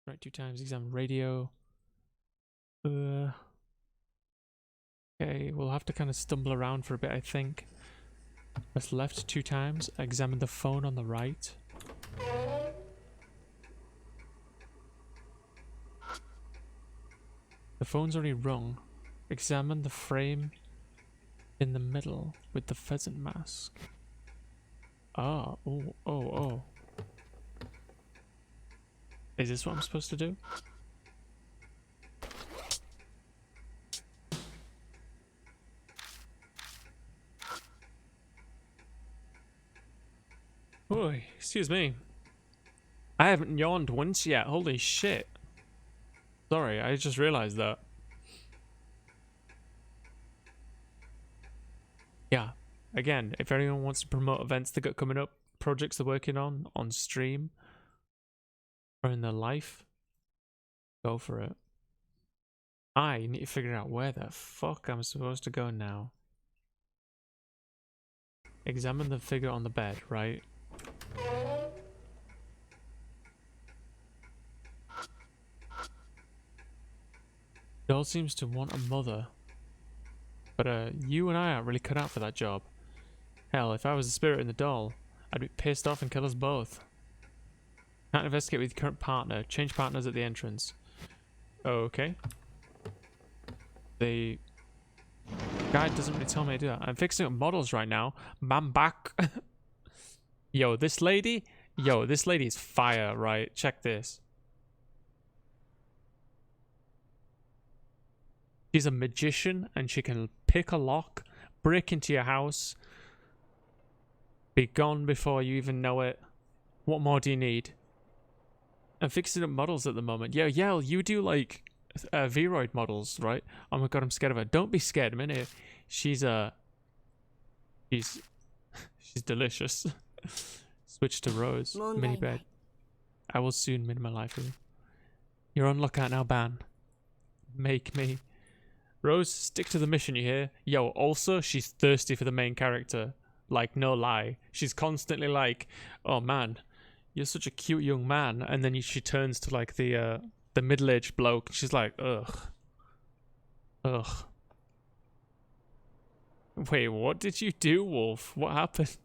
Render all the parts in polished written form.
Right, 2 times. Examine radio. Okay, we'll have to kind of stumble around for a bit, I think. Press left 2 times. Examine the phone on the right. The phone's already rung. Examine the frame in the middle with the pheasant mask. Ah, oh. Is this what I'm supposed to do? Oh, excuse me. I haven't yawned once yet. Holy shit. Sorry, I just realized that. Yeah. Again, if anyone wants to promote events they got coming up, projects they're working on stream, or in their life, go for it. I need to figure out where the fuck I'm supposed to go now. Examine the figure on the bed, right? Doll seems to want a mother. But you and I aren't really cut out for that job. Hell, if I was a spirit in the doll, I'd be pissed off and kill us both. Can't investigate with your current partner. Change partners at the entrance. Okay. The guide doesn't really tell me to do that. I'm fixing up models right now. I'm back. Yo, this lady is fire, right? Check this. She's a magician and she can pick a lock, break into your house, be gone before you even know it. What more do you need? I'm fixing up models at the moment. Yeah, Yell, you do like Vroid models, right? Oh my god, I'm scared of her. Don't be scared, a minute. She's delicious. Switch to Rose. Mini bed. I will soon min my life with you. You're on lookout now, Ban. Make me. Rose, stick to the mission, you hear? Yo, also, she's thirsty for the main character. Like, no lie. She's constantly like, oh man, you're such a cute young man. And then she turns to like the middle-aged bloke. She's like, ugh. Ugh. Wait, what did you do, Wolf? What happened?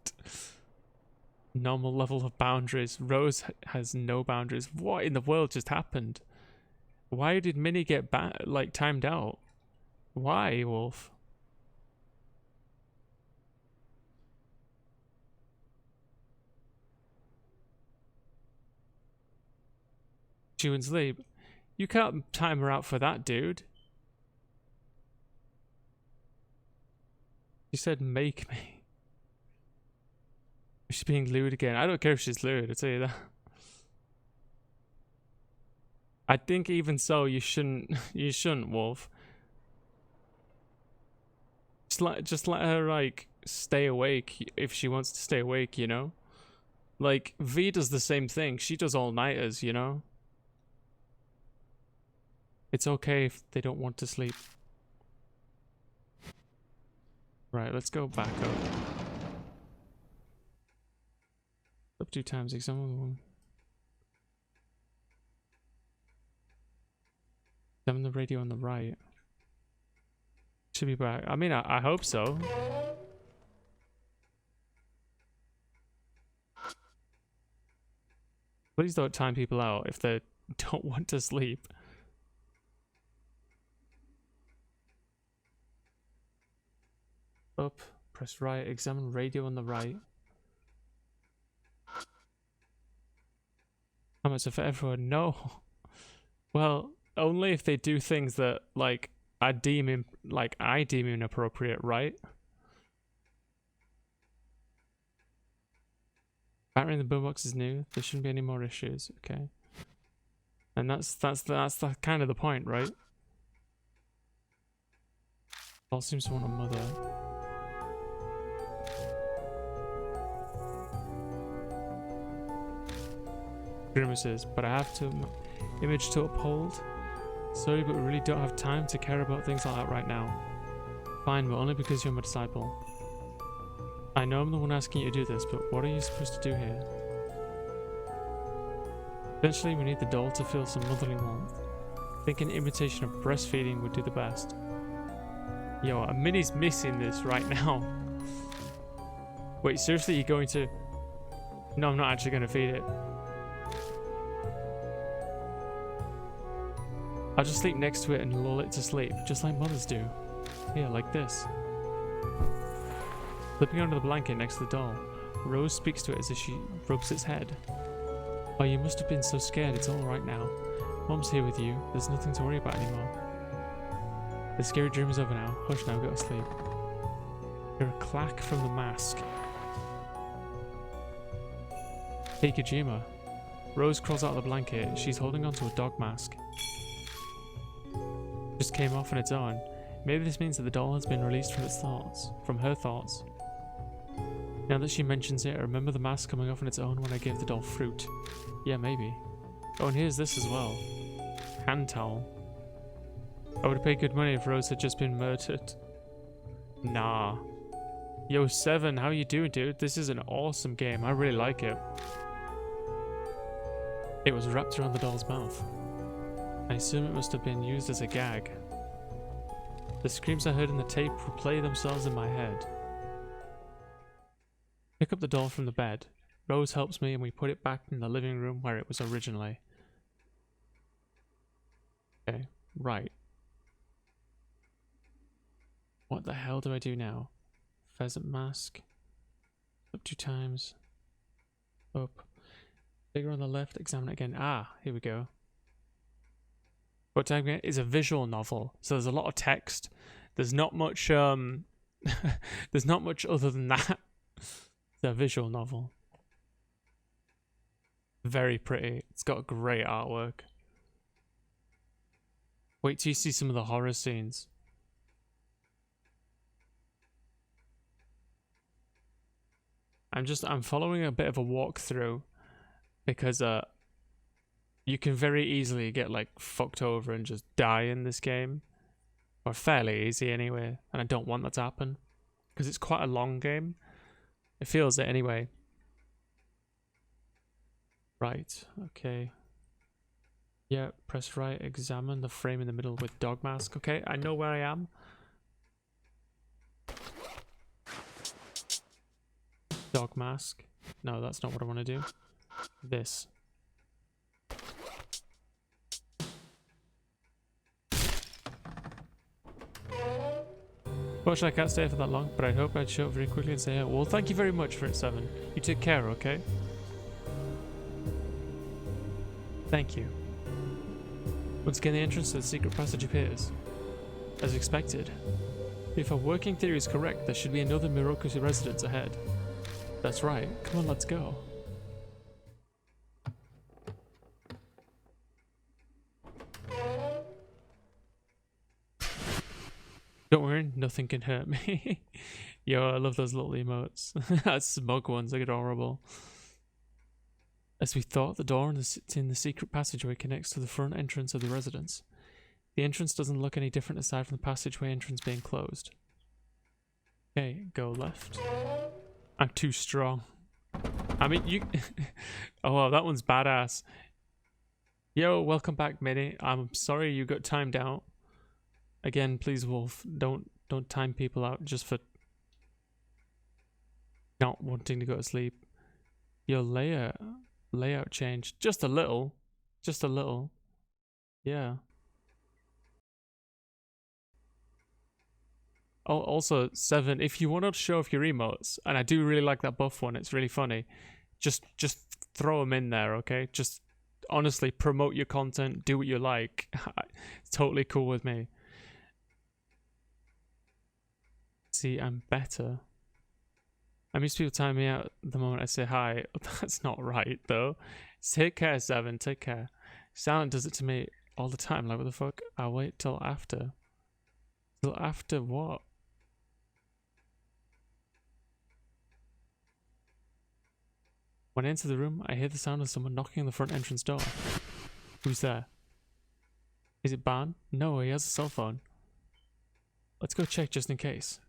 Normal level of boundaries. Rose has no boundaries. What in the world just happened? Why did Minnie get like timed out? Why, Wolf? She wouldn't sleep. You can't time her out for that, dude. She said, make me. She's being lewd again. I don't care if she's lewd, I'll tell you that. I think even so, you shouldn't, Wolf. Just let her, like, stay awake if she wants to stay awake, you know? Like, V does the same thing. She does all-nighters, you know? It's okay if they don't want to sleep. Right, let's go back up. Up 2 times, examine the radio on the right. Should be back. I mean, I hope so. Please don't time people out if they don't want to sleep. Up, press right, examine radio on the right. How much for everyone? No. Well, only if they do things that, like, I deem inappropriate, right? Battery in the boombox is new. There shouldn't be any more issues. Okay. And that's the kind of the point, right? All seems to want a mother. Grimaces, but I have to image to uphold. Sorry, but we really don't have time to care about things like that right now. Fine, but only because you're my disciple. I know I'm the one asking you to do this, but what are you supposed to do here? Eventually we need the doll to feel some motherly warmth. I think an imitation of breastfeeding would do the best. Yo, Minnie's missing this right now. Wait, seriously, you're going to... No, I'm not actually going to feed it. I'll just sleep next to it and lull it to sleep, just like mothers do. Yeah, like this. Slipping under the blanket next to the doll, Rose speaks to it as if she rubs its head. Oh, you must have been so scared. It's all right now. Mom's here with you. There's nothing to worry about anymore. The scary dream is over now. Hush now, go to sleep. Hear a clack from the mask. Hey, Kojima. Rose crawls out of the blanket. She's holding onto a dog mask. Just came off on its own. Maybe this means that the doll has been released from its thoughts. From her thoughts. Now that she mentions it, I remember the mask coming off on its own when I gave the doll fruit. Yeah, maybe. Oh, and here's this as well. Hand towel. I would have paid good money if Rose had just been murdered. Nah. Yo, 7, how you doing, dude? This is an awesome game. I really like it. It was wrapped around the doll's mouth. I assume it must have been used as a gag. The screams I heard in the tape replay themselves in my head. Pick up the doll from the bed. Rose helps me and we put it back in the living room where it was originally. Okay, right. What the hell do I do now? Pheasant mask. Up 2 times. Up. Figure on the left, examine it again. Ah, here we go. What time is a visual novel, so there's a lot of text. There's not much there's not much other than that. It's a visual novel. Very pretty. It's got great artwork. Wait till you see some of the horror scenes. I'm following a bit of a walkthrough because you can very easily get like fucked over and just die in this game. Or fairly easy anyway, and I don't want that to happen because it's quite a long game. It feels it anyway. Right, okay. Yeah, press right, examine the frame in the middle with dog mask. Okay, I know where I am. Dog mask. No, that's not what I want to do. This. Fortunately, I can't stay for that long, but I hope I'd show up very quickly and say, oh, well, thank you very much for it, 7. You take care, okay? Thank you. Once again, the entrance to the secret passage appears. As expected. If our working theory is correct, there should be another Miroku residence ahead. That's right. Come on, let's go. Don't worry, nothing can hurt me. Yo, I love those little emotes. That's smug ones, they're adorable. As we thought, the door in the secret passageway connects to the front entrance of the residence. The entrance doesn't look any different aside from the passageway entrance being closed. Okay, go left. I'm too strong. I mean, you... Oh, wow, that one's badass. Yo, welcome back, Minnie. I'm sorry you got timed out. Again, please, Wolf, don't time people out just for not wanting to go to sleep. Your layout changed just a little. Just a little. Yeah. Oh, also, 7, if you want to show off your emotes, and I do really like that buff one, it's really funny, just throw them in there, okay? Just honestly promote your content, do what you like. It's totally cool with me. See, I'm better. I'm used to people timing me out the moment I say hi. That's not right, though. Take care, 7. Take care. Silent does it to me all the time. Like, what the fuck? I'll wait till after. Till after what? When I enter the room, I hear the sound of someone knocking on the front entrance door. Who's there? Is it Ban? No, he has a cell phone. Let's go check just in case.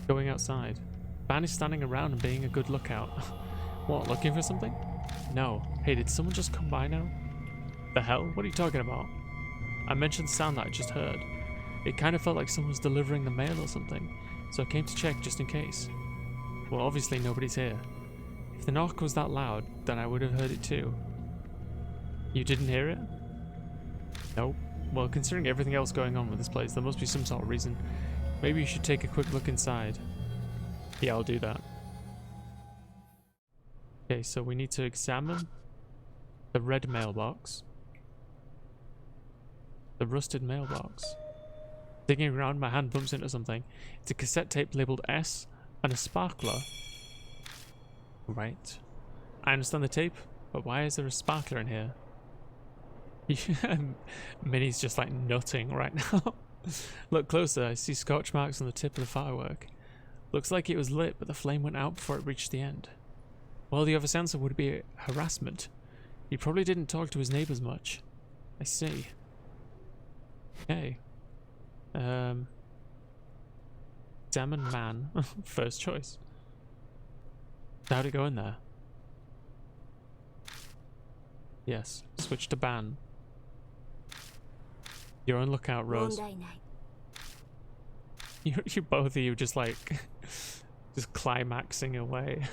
Going outside. Ban is standing around and being a good lookout. What, looking for something? No. Hey, did someone just come by now? The hell? What are you talking about? I mentioned the sound that I just heard. It kind of felt like someone was delivering the mail or something, so I came to check just in case. Well, obviously nobody's here. If the knock was that loud, then I would have heard it too. You didn't hear it? Nope. Well, considering everything else going on with this place, there must be some sort of reason. Maybe you should take a quick look inside. Yeah, I'll do that. Okay, so we need to examine the red mailbox. The rusted mailbox. Digging around, my hand bumps into something. It's a cassette tape labeled S and a sparkler. Right. I understand the tape, but why is there a sparkler in here? Minnie's just like nutting right now. Look closer, I see scorch marks on the tip of the firework. Looks like it was lit, but the flame went out before it reached the end. Well, the obvious answer would be harassment. He probably didn't talk to his neighbors much. I see. Okay. Examine man. First choice. How'd it go in there? Yes. Switch to ban. You're on lookout, Rose. You both of you just like just climaxing away.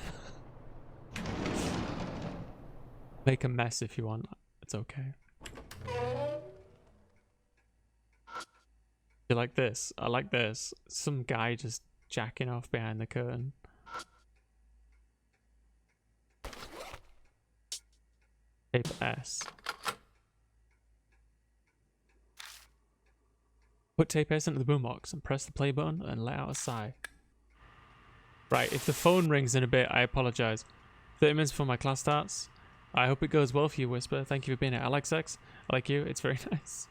Make a mess if you want. It's okay. You like this? I like this. Some guy just jacking off behind the curtain. Tape S. Put tape S into the boombox and press the play button and let out a sigh. Right, if the phone rings in a bit, I apologize. 30 minutes before my class starts. I hope it goes well for you, Whisper. Thank you for being here. I like sex. I like you. It's very nice.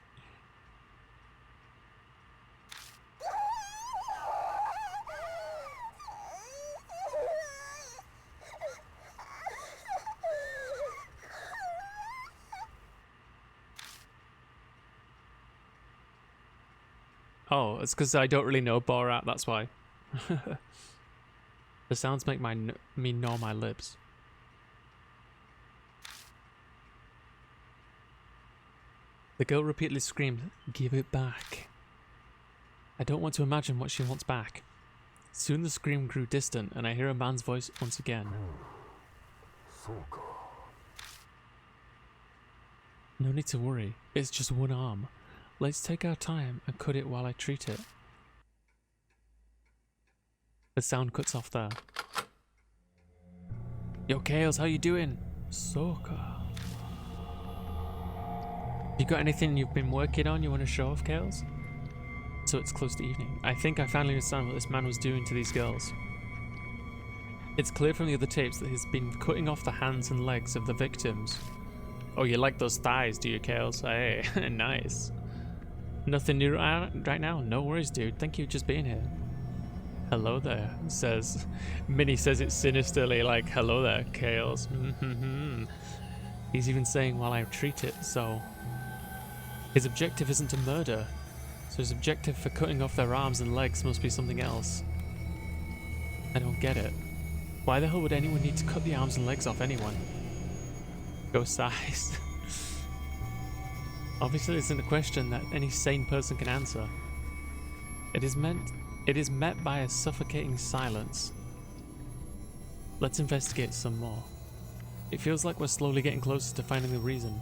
Oh, it's because I don't really know Borat, that's why. The sounds make me gnaw my lips. The girl repeatedly screamed, "Give it back." I don't want to imagine what she wants back. Soon the scream grew distant and I hear a man's voice once again. No need to worry, it's just one arm. Let's take our time and cut it while I treat it. The sound cuts off there. Yo, Kales, how you doing? Soka. You got anything you've been working on you want to show off, Kales? So it's close to evening. I think I finally understand what this man was doing to these girls. It's clear from the other tapes that he's been cutting off the hands and legs of the victims. Oh, you like those thighs, do you, Kales? Hey, nice. Nothing new right now? No worries, dude. Thank you for just being here. Hello there, says... Minnie says it sinisterly, like, hello there, Kales. He's even saying while I treat it, so... His objective isn't to murder, so his objective for cutting off their arms and legs must be something else. I don't get it. Why the hell would anyone need to cut the arms and legs off anyone? Go size. Obviously this isn't a question that any sane person can answer. It is met by a suffocating silence. Let's investigate some more. It feels like we're slowly getting closer to finding the reason.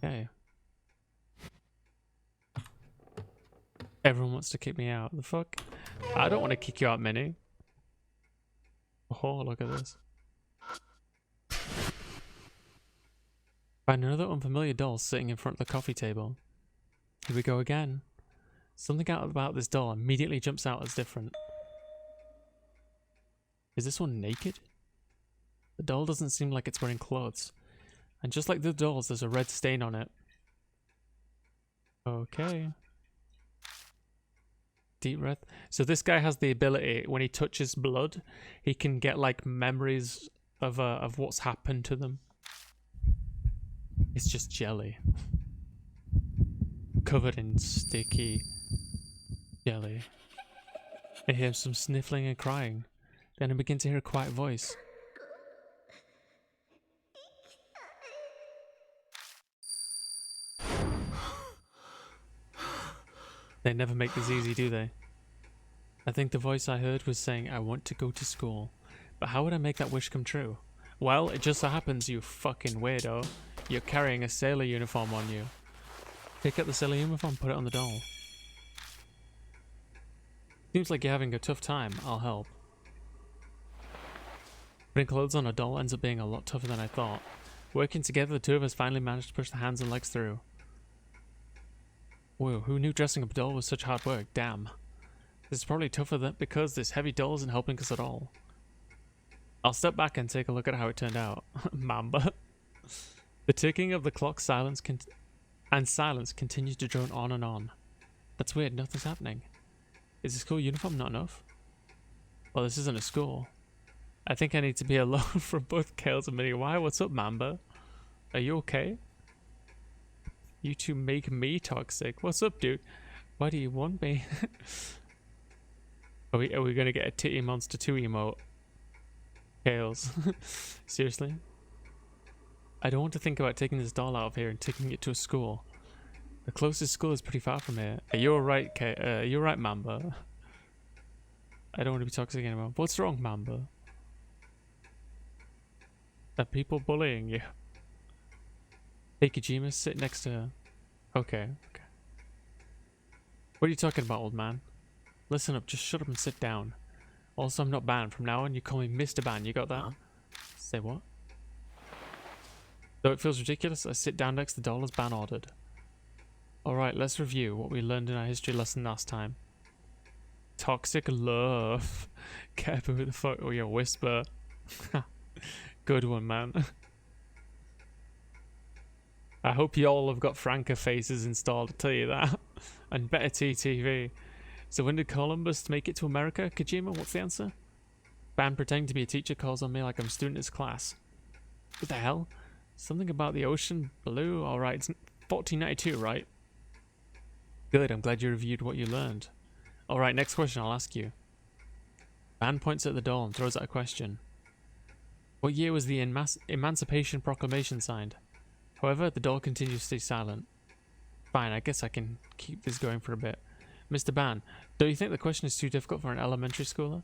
Okay. Everyone wants to kick me out. The fuck? I don't want to kick you out, Minnie. Oh, look at this. Find another unfamiliar doll sitting in front of the coffee table. Here we go again. Something about this doll immediately jumps out as different. Is this one naked? The doll doesn't seem like it's wearing clothes. And just like the dolls, there's a red stain on it. Okay. Deep breath. So this guy has the ability, when he touches blood, he can get like memories of what's happened to them. It's just jelly. Covered in sticky jelly. I hear some sniffling and crying. Then I begin to hear a quiet voice. They never make this easy, do they? I think the voice I heard was saying, I want to go to school. But how would I make that wish come true? Well, it just so happens, you fucking weirdo, you're carrying a sailor uniform on you. Pick up the sailor uniform, put it on the doll. Seems like you're having a tough time. I'll help. Putting clothes on a doll ends up being a lot tougher than I thought. Working together, the two of us finally managed to push the hands and legs through. Whoa, who knew dressing up a doll was such hard work? Damn. This is probably tougher than because this heavy doll isn't helping us at all. I'll step back and take a look at how it turned out. Mamba. The ticking of the clock silence continues to drone on and on. That's weird, nothing's happening. Is the school uniform not enough? Well, this isn't a school. I think I need to be alone from both Kales and Minnie. Why? What's up, Mamba? Are you okay? You two make me toxic. What's up, dude? Why do you want me? Are we gonna get a Titty Monster 2 emote? Kales. Seriously? I don't want to think about taking this doll out of here and taking it to a school. The closest school is pretty far from here. Are you alright, you're right, Mamba. I don't want to be toxic anymore. What's wrong, Mamba? Are people bullying you? Hey, Kojima, sit next to her. Okay. What are you talking about, old man? Listen up, just shut up and sit down. Also, I'm not Ban. From now on, you call me Mr. Ban. You got that? Huh? Say what? Though it feels ridiculous, I sit down next to the doll as Ban ordered. Alright, let's review what we learned in our history lesson last time. Toxic love. Careful with the fuck or your whisper. Good one, man. I hope you all have got Franca faces installed, I'll tell you that. And better TTV. So when did Columbus make it to America? Kojima, what's the answer? Ban pretending to be a teacher calls on me like I'm a student in his class. What the hell? Something about the ocean blue? Alright, it's 1492, right? Good, I'm glad you reviewed what you learned. Alright, next question I'll ask you. Ban points at the doll and throws out a question. What year was the Emancipation Proclamation signed? However, the doll continues to stay silent. Fine, I guess I can keep this going for a bit. Mr. Ban, don't you think the question is too difficult for an elementary schooler?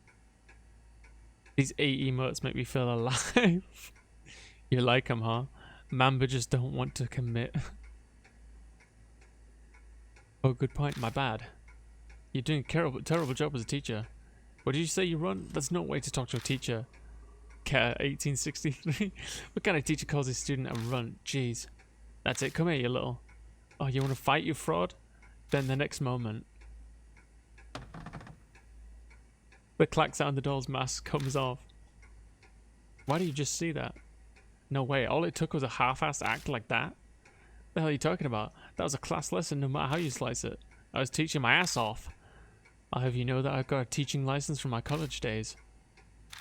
These 8 emotes make me feel alive. You like them, huh? Mamba just don't want to commit. Oh, good point. My bad. You're doing a terrible job as a teacher. What did you say you run? That's no way to talk to a teacher. 1863? What kind of teacher calls his student a runt? Jeez. That's it. Come here, you little... Oh, you want to fight, you fraud? Then the next moment... The clack sound the doll's mask comes off. Why do you just see that? No way. All it took was a half-assed act like that? The hell are you talking about? That was a class lesson no matter how you slice it. I was teaching my ass off. I'll have you know that I've got a teaching license from my college days.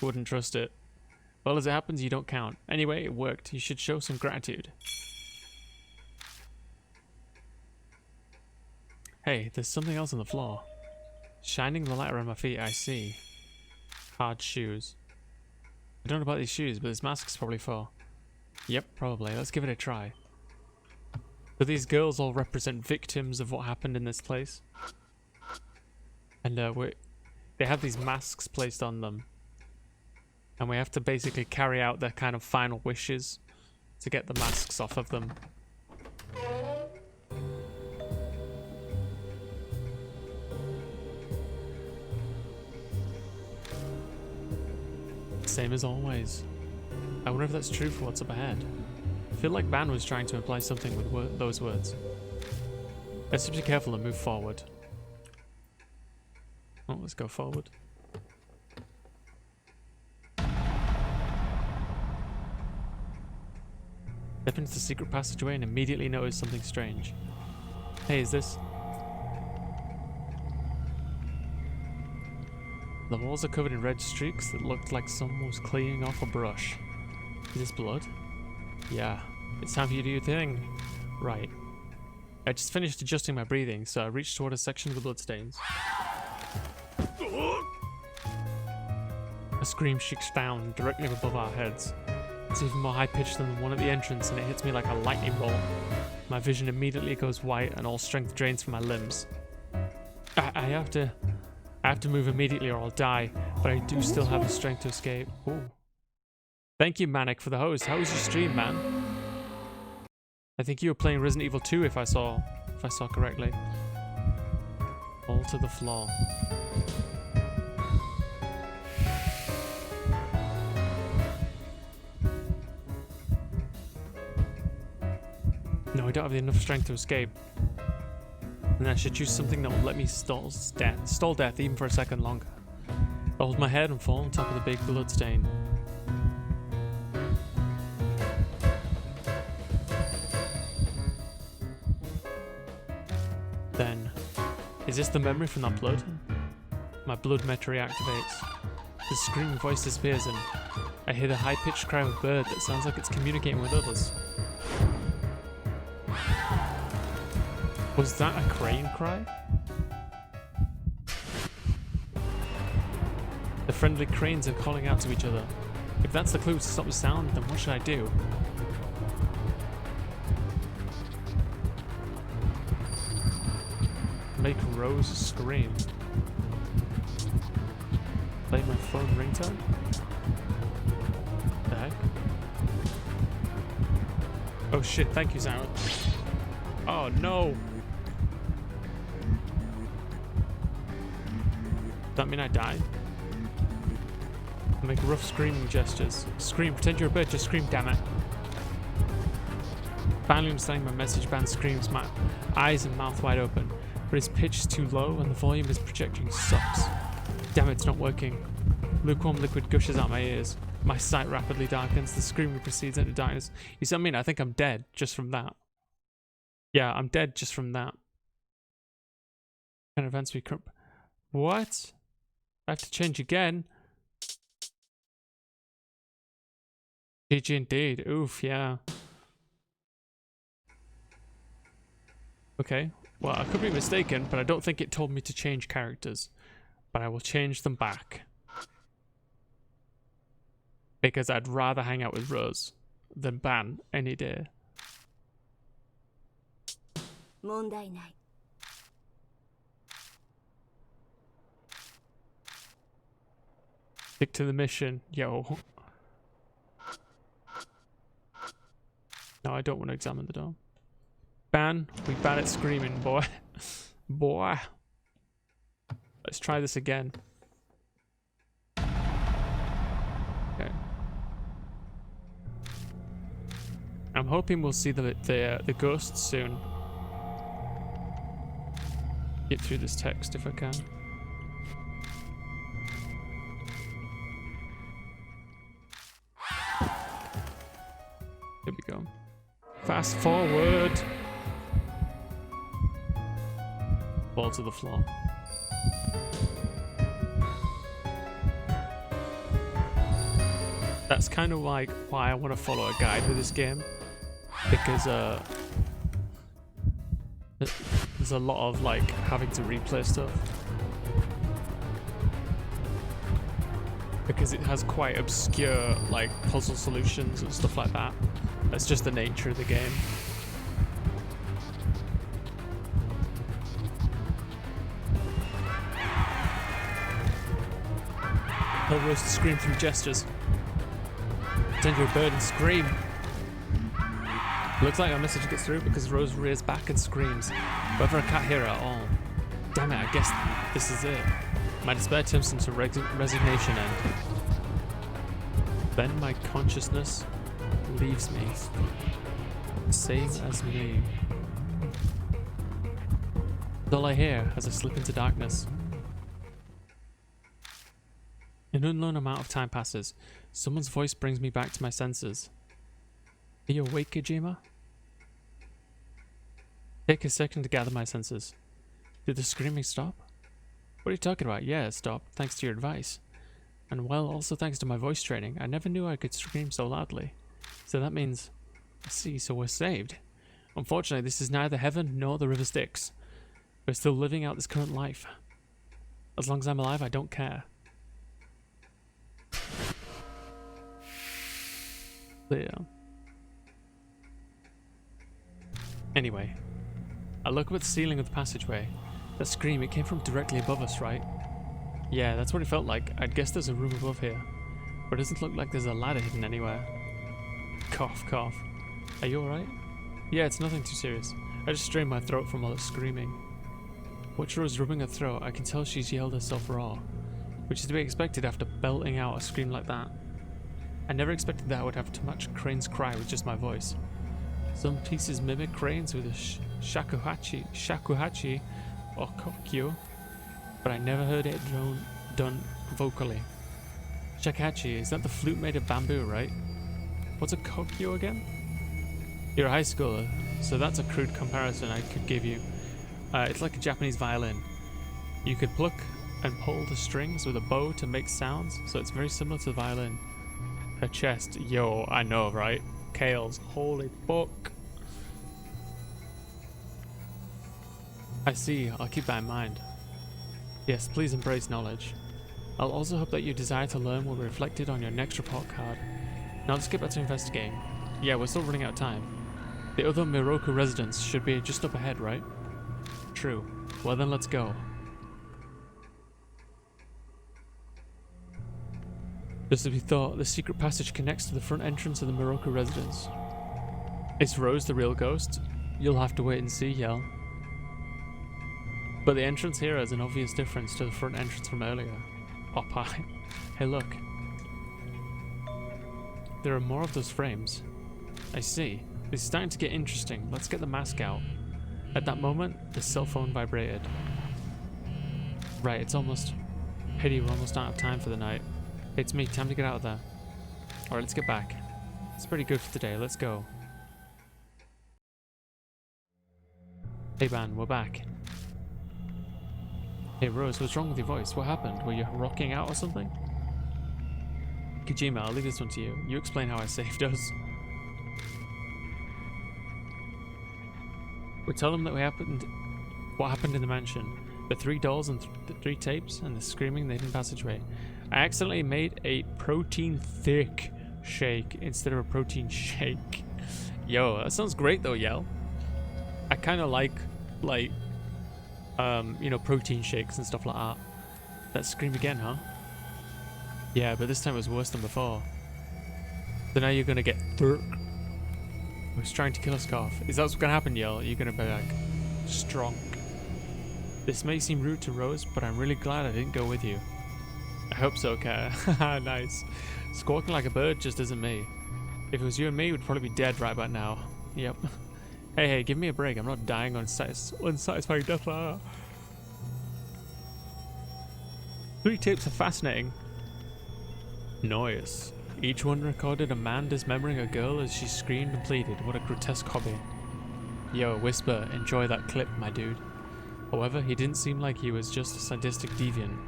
Wouldn't trust it. Well, as it happens, you don't count. Anyway, it worked. You should show some gratitude. Hey, there's something else on the floor. Shining the light around my feet, I see. Hard shoes. I don't know about these shoes, but this mask's probably for... Yep, probably. Let's give it a try. So these girls all represent victims of what happened in this place. And they have these masks placed on them. And we have to basically carry out their kind of final wishes to get the masks off of them. Same as always. I wonder if that's true for what's up ahead. I feel like Ban was trying to imply something with those words. Let's just be careful and move forward. Oh, let's go forward. Step into the secret passageway and immediately notice something strange. Hey, is this... The walls are covered in red streaks that looked like someone was cleaning off a brush. Is this blood? Yeah. It's time for you to do your thing. Right. I just finished adjusting my breathing, so I reached toward a section of the bloodstains. A scream shakes down directly above our heads. It's even more high-pitched than the one at the entrance, and it hits me like a lightning bolt. My vision immediately goes white, and all strength drains from my limbs. I have to move immediately or I'll die, but I do still have the strength to escape. Ooh. Thank you, Manic, for the host. How was your stream, man? I think you were playing Resident Evil 2 if I saw correctly. Fall to the floor. No, I don't have enough strength to escape. And I should choose something that will let me stall death even for a second longer. I hold my head and fall on top of the big blood stain. Then, is this the memory from that blood? My blood meter reactivates. The screaming voice disappears and I hear the high-pitched cry of a bird that sounds like it's communicating with others. Was that a crane cry? The friendly cranes are calling out to each other. If that's the clue to stop the sound, then what should I do? Make Rose scream. Play my phone ringtone? The heck? Oh shit, thank you, Sarah. Oh no! Does that mean I died? Make rough screaming gestures. Scream, pretend you're a bird, just scream, damn it. Finally understanding my message, Ban screams, my eyes and mouth wide open. But his pitch is too low and the volume is projecting sucks. Damn it, it's not working. Lukewarm liquid gushes out my ears. My sight rapidly darkens, the screaming proceeds into darkness. You see what I mean? I think I'm dead just from that. Yeah, I'm dead just from that. Kind of events we current. What? I have to change again. GG indeed. Oof, yeah. Okay. Well, I could be mistaken, but I don't think it told me to change characters. But I will change them back. Because I'd rather hang out with Rose than Ban any day. Stick to the mission, yo. No, I don't want to examine the door. Ban, we bad at screaming, boy. Boy. Let's try this again. Okay. I'm hoping we'll see the ghosts soon. Get through this text if I can. Here we go. Fast forward. Fall to the floor. That's kind of like why I want to follow a guide with this game, because there's a lot of like having to replay stuff, because it has quite obscure like puzzle solutions and stuff like that. That's just the nature of the game. Tell Rose to scream through gestures. Pretend you're a bird and scream. Looks like our message gets through because Rose rears back and screams. Whether I can't hear her at all. Damn it, I guess this is it. My despair turns into resignation and then my consciousness leaves me. Same as me. That's all I hear as I slip into darkness. An unknown amount of time passes. Someone's voice brings me back to my senses. Are you awake, Kojima? Take a second to gather my senses. Did the screaming stop? What are you talking about? Yeah, it stopped, thanks to your advice. And well, also thanks to my voice training. I never knew I could scream so loudly. So that means... I see, so we're saved. Unfortunately, this is neither heaven nor the river Styx. We're still living out this current life. As long as I'm alive, I don't care. Clear. Anyway, I look up at the ceiling of the passageway. That scream, it came from directly above us, right? Yeah, that's what it felt like. I'd guess there's a room above here. But it doesn't look like there's a ladder hidden anywhere. Cough, cough. Are you alright? Yeah, it's nothing too serious. I just strained my throat from all that screaming. Watch Rose rubbing her throat. I can tell she's yelled herself raw. Which is to be expected after belting out a scream like that. I never expected that I would have to match Crane's cry with just my voice. Some pieces mimic Crane's with a shakuhachi or kokyo, but I never heard it done vocally. Shakuhachi, is that the flute made of bamboo, right? What's a kokyo again? You're a high schooler, so that's a crude comparison I could give you. It's like a Japanese violin. You could pluck and pull the strings with a bow to make sounds, so it's very similar to the violin. Her chest, yo, I know, right? Kales, holy fuck. I see, I'll keep that in mind. Yes, please embrace knowledge. I'll also hope that your desire to learn will be reflected on your next report card. Now let's get back to investigating. Yeah, we're still running out of time. The other Miroku residence should be just up ahead, right? True. Well then, let's go. Just as we thought, the secret passage connects to the front entrance of the Miroku residence. Is Rose the real ghost? You'll have to wait and see, Yell. But the entrance here has an obvious difference to the front entrance from earlier. Oh, pie. Hey, look. There are more of those frames. I see. This is starting to get interesting. Let's get the mask out. At that moment, the cell phone vibrated. Right, it's almost... Pity we're almost out of time for the night. It's me, time to get out of there. Alright, let's get back. It's pretty good for today, let's go. Hey man, we're back. Hey Rose, what's wrong with your voice? What happened? Were you rocking out or something? Kojima, I'll leave this one to you. You explain how I saved us. We tell them that what happened in the mansion. The 3 dolls and the 3 tapes and the screaming in the hidden passageway. I accidentally made a protein thick shake instead of a protein shake. Yo, that sounds great though, Yell. I kind of like, you know, protein shakes and stuff like that. That scream again, huh? Yeah, but this time it was worse than before. So now you're gonna get who's trying to kill us, Cough. Is that what's gonna happen, Yell? You're gonna be like, strong. This may seem rude to Rose, but I'm really glad I didn't go with you. I hope so, Kat. Nice. Squawking like a bird just isn't me. If it was you and me, we'd probably be dead right about now. Yep. Hey, give me a break. I'm not dying on unsatisfying death like that. 3 tapes are fascinating. Noise. Each one recorded a man dismembering a girl as she screamed and pleaded. What a grotesque hobby. Yo, Whisper, enjoy that clip, my dude. However, he didn't seem like he was just a sadistic deviant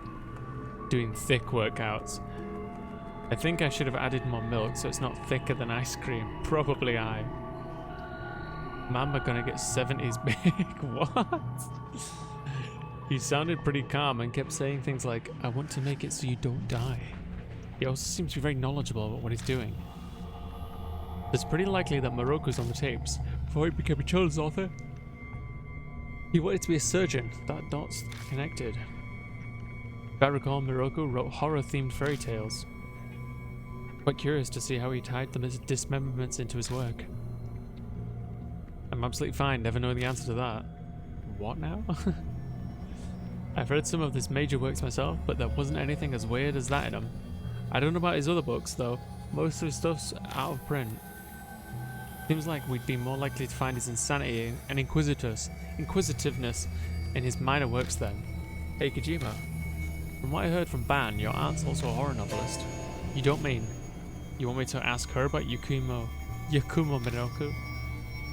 doing thick workouts. I think I should have added more milk so it's not thicker than ice cream. Probably I. Mama gonna get 70s big. What? He sounded pretty calm and kept saying things like, I want to make it so you don't die. He also seems to be very knowledgeable about what he's doing. It's pretty likely that Miroku's on the tapes before he became a children's author. He wanted to be a surgeon. That dot's connected. If I recall, Miroku wrote horror-themed fairy tales. Quite curious to see how he tied the dismemberments into his work. I'm absolutely fine, never knowing the answer to that. What now? I've read some of his major works myself, but there wasn't anything as weird as that in them. I don't know about his other books, though. Most of his stuff's out of print. Seems like we'd be more likely to find his insanity and inquisitiveness in his minor works then. Hey Kojima, from what I heard from Ban, your aunt's also a horror novelist. You don't mean you want me to ask her about Yakumo Minoku?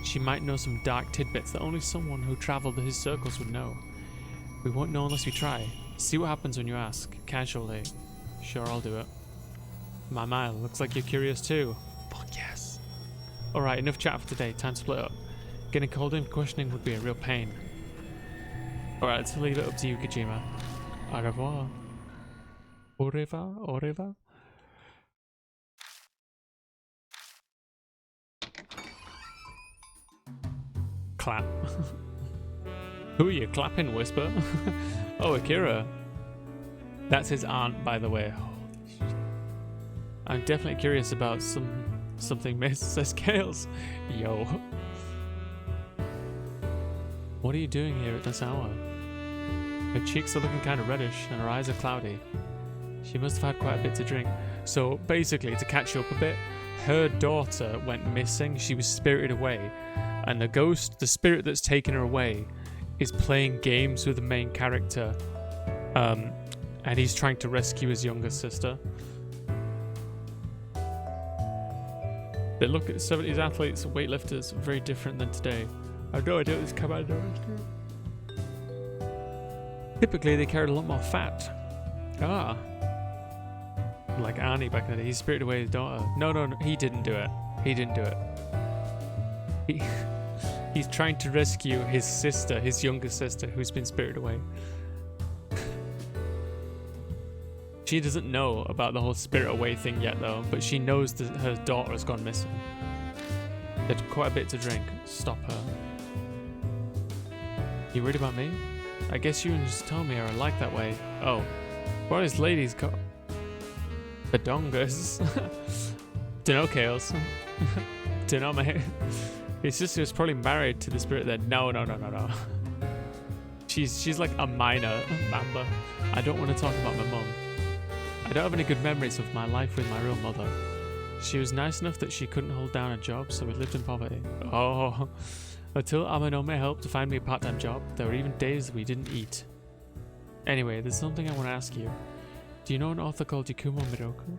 She might know some dark tidbits that only someone who traveled his circles would know. We won't know unless we try. See what happens when you ask, casually. Sure, I'll do it. My, looks like you're curious too. Fuck yes. Alright, enough chat for today, time to split up. Getting called in for questioning would be a real pain. Alright, let's leave it up to you, Kojima. Au revoir. Au revoir, au revoir. Clap. Who are you clapping, Whisper? Oh, Akira. That's his aunt, by the way. Holy shit. I'm definitely curious about something Miss says Kales. Yo. What are you doing here at this hour? Her cheeks are looking kind of reddish and her eyes are cloudy. She must have had quite a bit to drink. So basically, to catch you up a bit, her daughter went missing. She was spirited away. And the ghost, the spirit that's taken her away, is playing games with the main character. And he's trying to rescue his younger sister. They look at 70s athletes, weightlifters, very different than today. I have no idea what this commando is. Typically, they carried a lot more fat. Ah. Like Arnie back in the day. He spirited away his daughter. No, he didn't do it. He didn't do it. He's trying to rescue his sister, his younger sister, who's been spirited away. She doesn't know about the whole spirit away thing yet, though, but she knows that her daughter has gone missing. They had quite a bit to drink. Stop her. You worried about me? I guess you just told me I like that way. Oh. What are these ladies called? The dongas. Dunno, Kales. Dunno, mate. His sister was probably married to the spirit there. No. She's like a minor member. I don't want to talk about my mum. I don't have any good memories of my life with my real mother. She was nice enough that she couldn't hold down a job, so we lived in poverty. Oh. Until Amanome helped to find me a part-time job, there were even days we didn't eat. Anyway, there's something I want to ask you. Do you know an author called Yakumo Miroku?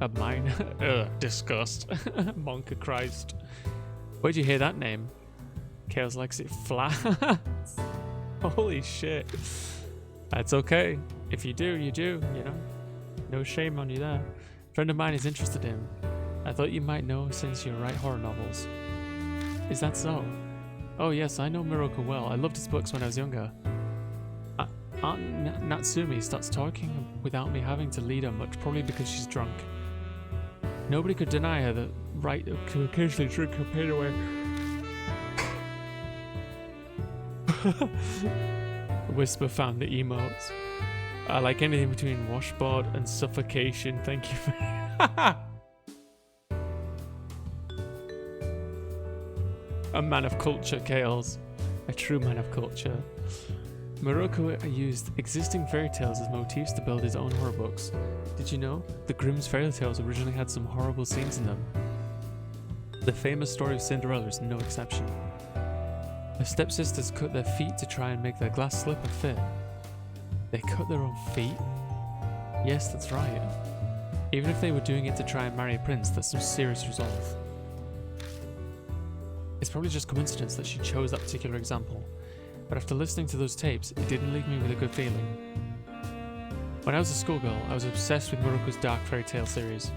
A mine? Ugh, disgust. Monka Christ. Where'd you hear that name? Chaos likes it flat. Holy shit. That's okay. If you do, you do, you know. No shame on you there. A friend of mine is interested in. I thought you might know since you write horror novels. Is that so? Oh yes, I know Miroku well. I loved his books when I was younger. Aunt Natsumi starts talking without me having to lead her much, probably because she's drunk. Nobody could deny her the right to occasionally drink her pain away. Whisper found the emotes. I like anything between washboard and suffocation. Thank you for a man of culture, Kales. A true man of culture. Miroku used existing fairy tales as motifs to build his own horror books. Did you know? The Grimm's fairy tales originally had some horrible scenes in them. The famous story of Cinderella is no exception. Her stepsisters cut their feet to try and make their glass slipper fit. They cut their own feet? Yes, that's right. Even if they were doing it to try and marry a prince, that's some serious resolve. It's probably just coincidence that she chose that particular example. But after listening to those tapes, it didn't leave me with a good feeling. When I was a schoolgirl, I was obsessed with Miroku's dark fairy tale series.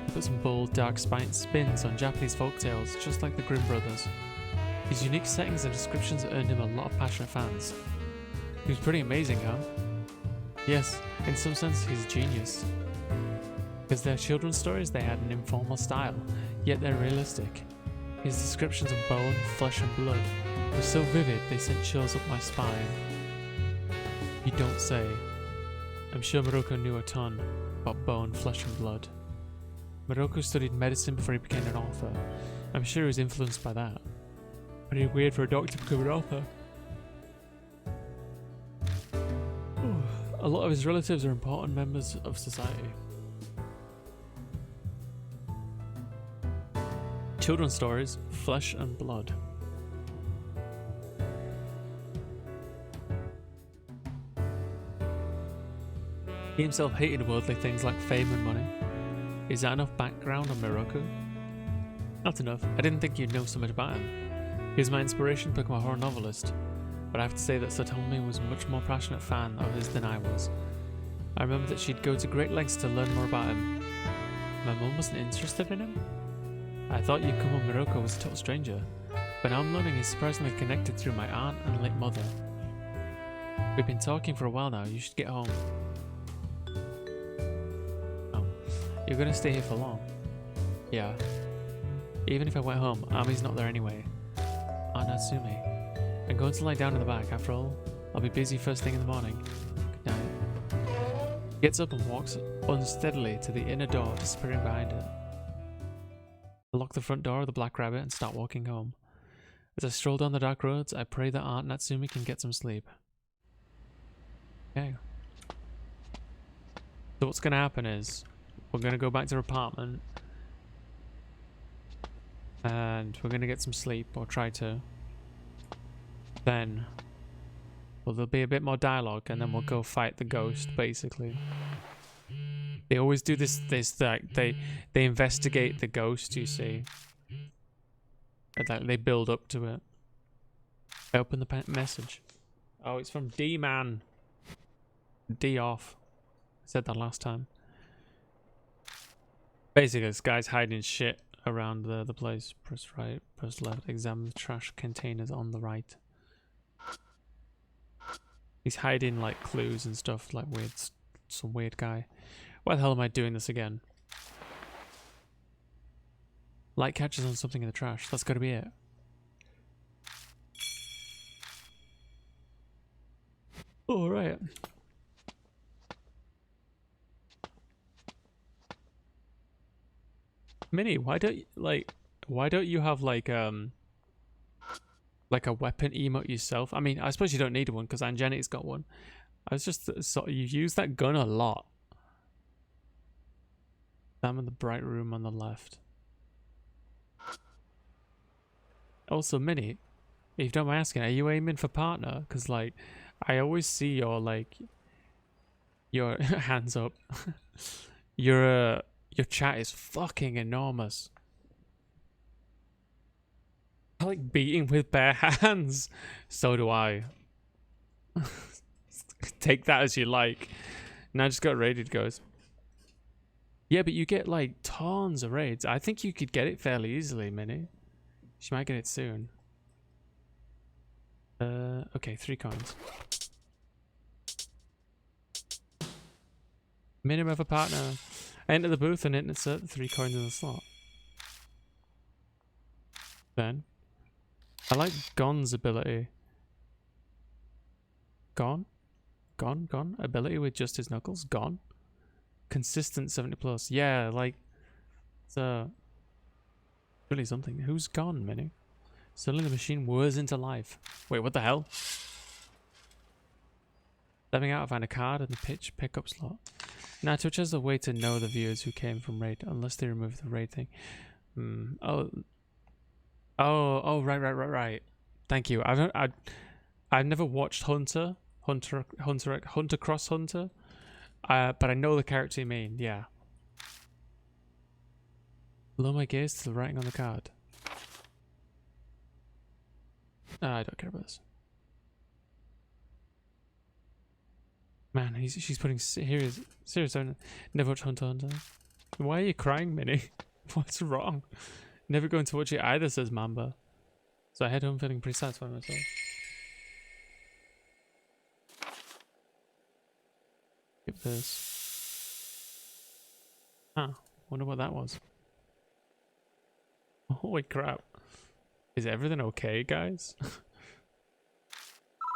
He put some bold, dark spins on Japanese folktales, just like the Grimm brothers. His unique settings and descriptions earned him a lot of passionate fans. He was pretty amazing, huh? Yes, in some sense he's a genius. Because they're children's stories, they had an informal style, yet they're realistic. His descriptions of bone, flesh and blood were so vivid they sent chills up my spine. You don't say. I'm sure Miroku knew a ton about bone, flesh and blood. Miroku studied medicine before he became an author. I'm sure he was influenced by that. Pretty weird for a doctor to become an author. A lot of his relatives are important members of society. Children's stories, flesh and blood. He himself hated worldly things like fame and money. Is that enough background on Miroku? Not enough. I didn't think you'd know so much about him. He was my inspiration to become a horror novelist, but I have to say that Satomi was a much more passionate fan of his than I was. I remember that she'd go to great lengths to learn more about him. My mum wasn't interested in him? I thought Yakumo Miroku was a total stranger, but now I'm learning he's surprisingly connected through my aunt and late mother. We've been talking for a while now, you should get home. Oh, you're gonna stay here for long? Yeah. Even if I went home, Ami's not there anyway. Aunt Natsumi. I'm going to lie down in the back. After all, I'll be busy first thing in the morning. Good night. He gets up and walks unsteadily to the inner door, disappearing behind it. I lock the front door of the Black Rabbit and start walking home. As I stroll down the dark roads, I pray that Aunt Natsumi can get some sleep. Okay. So what's going to happen is, we're going to go back to her apartment. And we're going to get some sleep, or try to. Then, well, there'll be a bit more dialogue, and then we'll go fight the ghost, basically. They always do this like, they investigate the ghost, you see. And like, they build up to it. I open the message. Oh, it's from D-Man. D off. I said that last time. Basically, this guy's hiding shit around the place. Press right, press left. Examine the trash containers on the right. He's hiding like clues and stuff, like weird, some weird guy. Why the hell am I doing this again? Light catches on something in the trash. That's gotta be it. All right. Minnie, why don't you have like a weapon emote yourself? I mean, I suppose you don't need one because Angeni's got one. I was just you use that gun a lot. I'm in the bright room on the left. Also, Minnie, if you don't mind asking, are you aiming for partner? Because like, I always see your hands up. Your chat is fucking enormous. I like beating with bare hands. So do I. Take that as you like. Now I just got raided, guys. Yeah, but you get like tons of raids. I think you could get it fairly easily, Minnie. She might get it soon. Okay, 3 coins. Minimum of a partner. Enter the booth and insert the 3 coins in the slot. Then, I like Gon's ability. Gon? Ability with just his knuckles? Gon? Consistent 70 plus. Yeah, like, it's really something. Who's gone, Minnie? Suddenly the machine whirs into life. Wait, what the hell? Stepping out, I find a card in the pitch pickup slot. Now Twitch has a way to know the viewers who came from raid, unless they remove the raid thing. Oh, right. Thank you. I've never watched Hunter Cross Hunter, but I know the character you mean. Yeah. Below my gaze to the writing on the card. I don't care about this. Man, she's putting serious. Never watched Hunter Hunter. Why are you crying, Minnie? What's wrong? Never going to watch it either, says Mamba. So I head home feeling pretty satisfied myself. Skip this. Huh. Wonder what that was. Holy crap. Is everything okay, guys?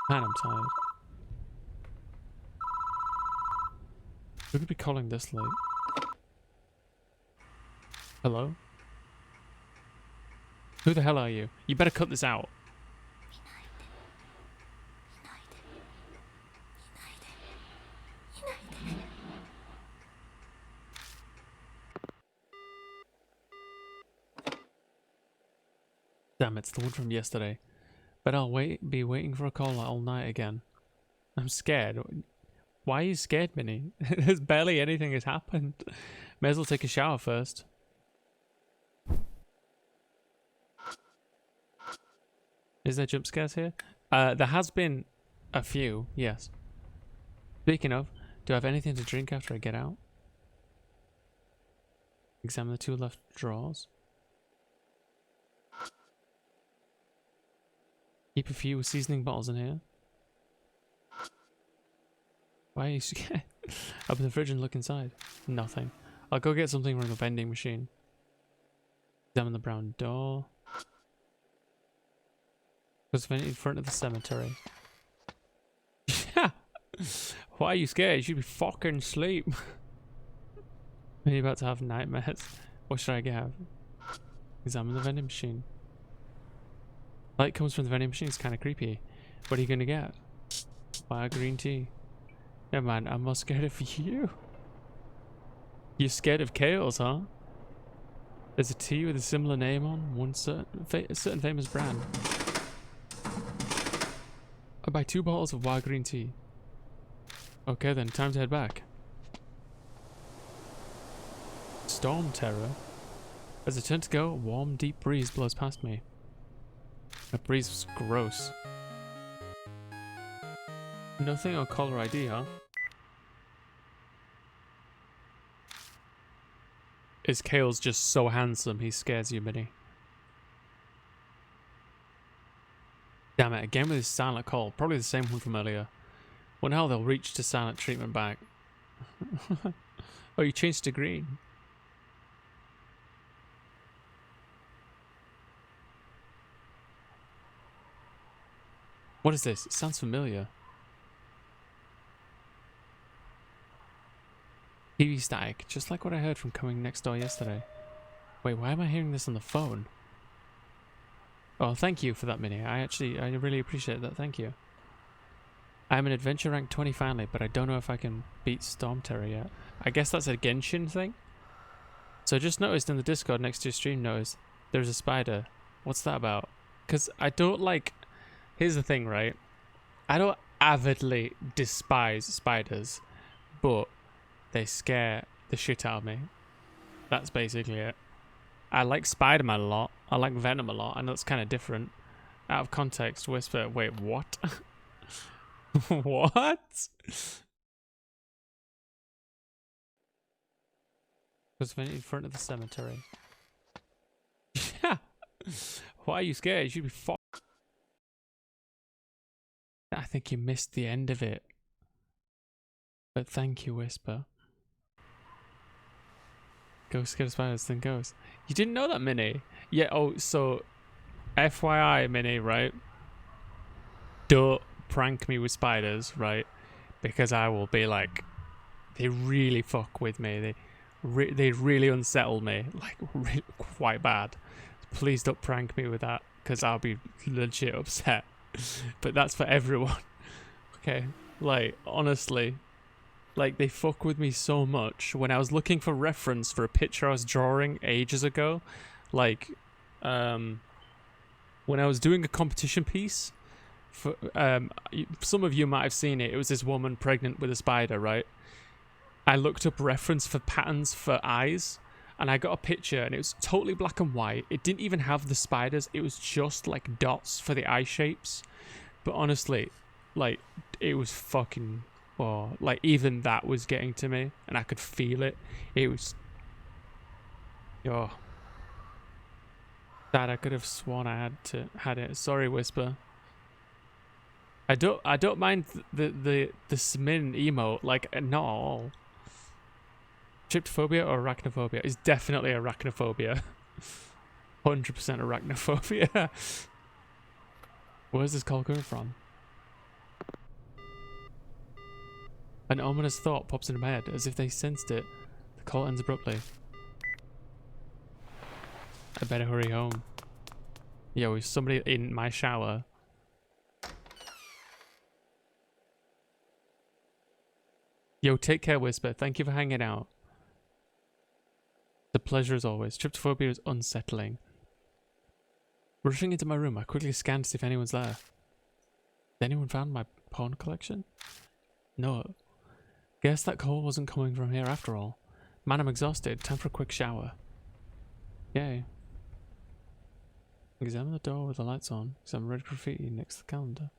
Man, I'm tired. Who could be calling this late? Hello? Who the hell are you? You better cut this out. Damn, it's the one from yesterday. But I'll be waiting for a call all night again. I'm scared. Why are you scared, Minnie? There's barely anything has happened. May as well take a shower first. Is there jump scares here? There has been a few, yes. Speaking of, do I have anything to drink after I get out? Examine the 2 left drawers. Keep a few seasoning bottles in here. Why are you scared? Open the fridge and look inside. Nothing. I'll go get something from the vending machine. Examine the brown door. Was in front of the cemetery. Yeah. Why are you scared? You should be fucking asleep. Are you about to have nightmares? What should I get? Examine the vending machine. Light comes from the vending machine. It's kind of creepy. What are you gonna get? Buy a green tea. Never mind. I'm more scared of you. You're scared of chaos, huh? There's a tea with a similar name on one certain famous brand. I buy 2 bottles of wild green tea. Okay then, time to head back. Storm terror. As I turn to go, a warm, deep breeze blows past me. The breeze was gross. Nothing on caller ID, huh? Is Kale's just so handsome he scares you, Minnie? Damn it, again with his silent call. Probably the same one from earlier. When hell they'll reach to silent treatment back. Oh, you changed to green. What is this? It sounds familiar. TV static, just like what I heard from coming next door yesterday. Wait, why am I hearing this on the phone? Oh, thank you for that, Minnie. I really appreciate that. Thank you. I'm an adventure rank 20 finally, but I don't know if I can beat Storm Terror yet. I guess that's a Genshin thing? So I just noticed in the Discord next to your stream notice there's a spider. What's that about? Because I don't like... Here's the thing, right? I don't avidly despise spiders, but they scare the shit out of me. That's basically it. I like Spider-Man a lot. I like Venom a lot. I know it's kind of different. Out of context, Whisper. Wait, what? What? Was in front of the cemetery. Yeah. Why are you scared? You should be fucked. I think you missed the end of it. But thank you, Whisper. Ghost scared of spiders, then ghost. You didn't know that, Minnie? Yeah, oh, so... FYI, Minnie, right? Don't prank me with spiders, right? Because I will be like... They really fuck with me. They really unsettle me. Like, quite bad. Please don't prank me with that. Because I'll be legit upset. But that's for everyone. Okay? Like, honestly... Like, they fuck with me so much. When I was looking for reference for a picture I was drawing ages ago, like, when I was doing a competition piece, for, some of you might have seen it. It was this woman pregnant with a spider, right? I looked up reference for patterns for eyes, and I got a picture, and it was totally black and white. It didn't even have the spiders. It was just, like, dots for the eye shapes. But honestly, like, it was fucking... Oh, like even that was getting to me, and I could feel it. It was, oh, Dad, I could have sworn I had it. Sorry, Whisper. I don't mind the Smin emote, like not all. Tryptophobia or arachnophobia? Is definitely arachnophobia. 100% arachnophobia. Where's this call coming from? An ominous thought pops into my head, as if they sensed it. The call ends abruptly. I better hurry home. Yo, is somebody in my shower? Yo, take care, Whisper. Thank you for hanging out. The pleasure as always. Tryptophobia is unsettling. Rushing into my room, I quickly scanned to see if anyone's there. Has anyone found my porn collection? No. Guess that call wasn't coming from here after all. Man, I'm exhausted. Time for a quick shower. Yay. Examine the door with the lights on. Examine red graffiti next to the calendar.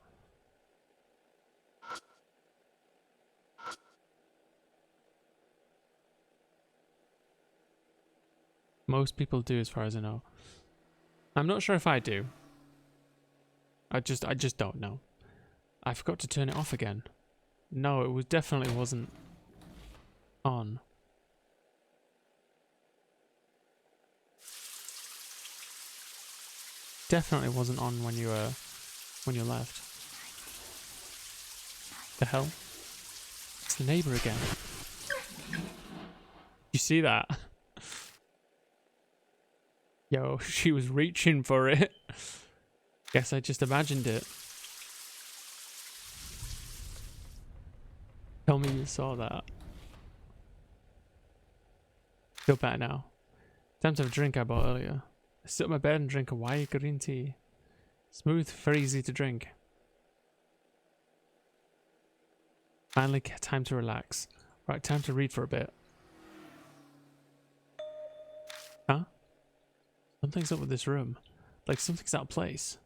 Most people do, as far as I know. I'm not sure if I do. I just don't know. I forgot to turn it off again. No, it definitely wasn't on. Definitely wasn't on when you when you left. The hell? It's the neighbor again. You see that? Yo, she was reaching for it. Guess I just imagined it. Tell me you saw that. Feel better now. Time to have a drink I bought earlier. I sit on my bed and drink a white green tea. Smooth, very easy to drink. Finally, time to relax. Right, time to read for a bit. Huh? Something's up with this room. Like something's out of place.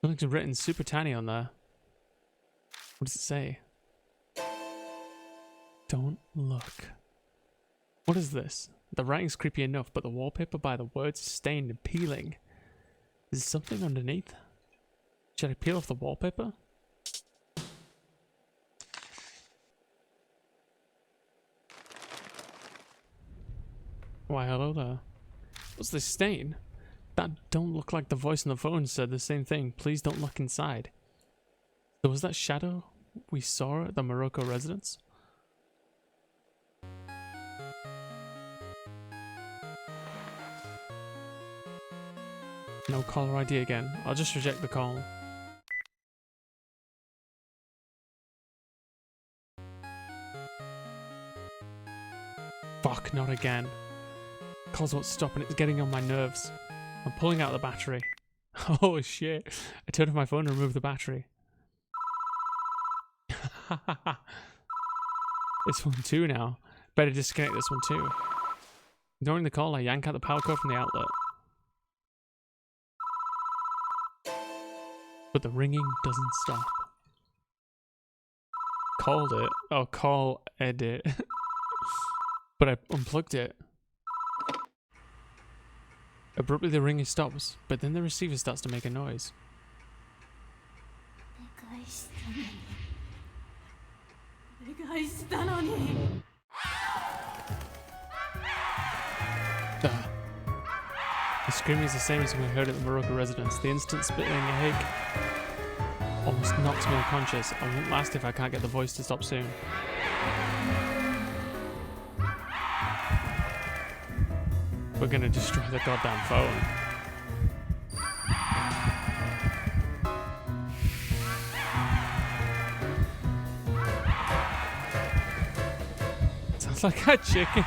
Something's written super tiny on there. What does it say? Don't look. What is this? The writing's creepy enough, but the wallpaper by the words is stained and peeling. Is there something underneath? Should I peel off the wallpaper? Why, hello there. What's this stain? That don't look like the voice on the phone said the same thing. Please don't look inside. So was that shadow we saw at the Morocco residence? No caller ID again. I'll just reject the call. Fuck, not again. Calls won't stop and it's getting on my nerves. I'm pulling out the battery. Oh shit. I turned off my phone and removed the battery. This one too now. Better disconnect this one too. Ignoring the call, I yank out the power cord from the outlet. But the ringing doesn't stop. Called it. Oh, call edit. But I unplugged it. Abruptly the ringing stops, but then the receiver starts to make a noise. The screaming is the same as when we heard at the Morocco residence. The instant spitting a hic almost knocks me unconscious. I won't last if I can't get the voice to stop soon. We're gonna destroy the goddamn phone. Sounds like a chicken.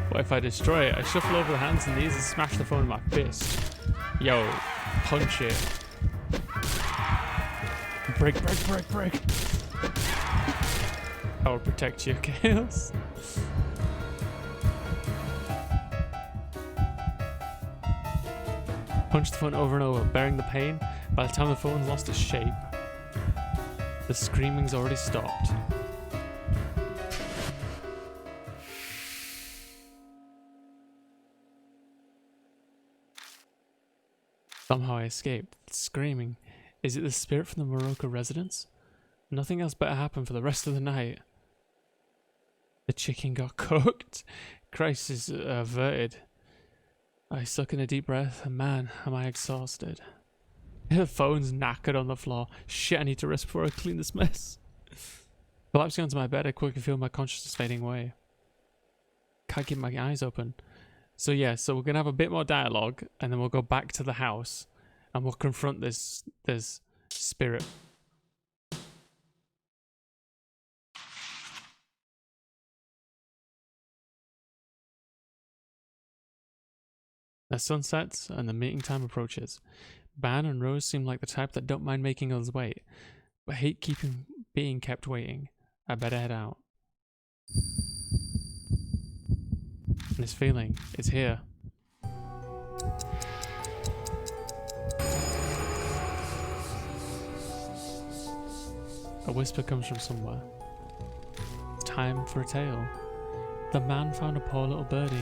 What if I destroy it? I shuffle over the hands and knees and smash the phone with my fist. Yo, punch it. Break, break, break, break. I will protect you, Chaos. Punch the phone over and over, bearing the pain. By the time the phone lost its shape, the screaming's already stopped. Somehow I escaped. Screaming. Is it the spirit from the Morocco residence? Nothing else better happened for the rest of the night. The chicken got cooked. Crisis averted. I suck in a deep breath, and man, am I exhausted. The phone's knackered on the floor. Shit, I need to rest before I clean this mess. Collapsing onto my bed, I quickly feel my consciousness fading away. Can't keep my eyes open. So yeah, so we're going to have a bit more dialogue, and then we'll go back to the house, and we'll confront this spirit. The sun sets and the meeting time approaches. Ban and Rose seem like the type that don't mind making others wait, but hate being kept waiting. I better head out. And this feeling is here. A whisper comes from somewhere. It's time for a tale. The man found a poor little birdie.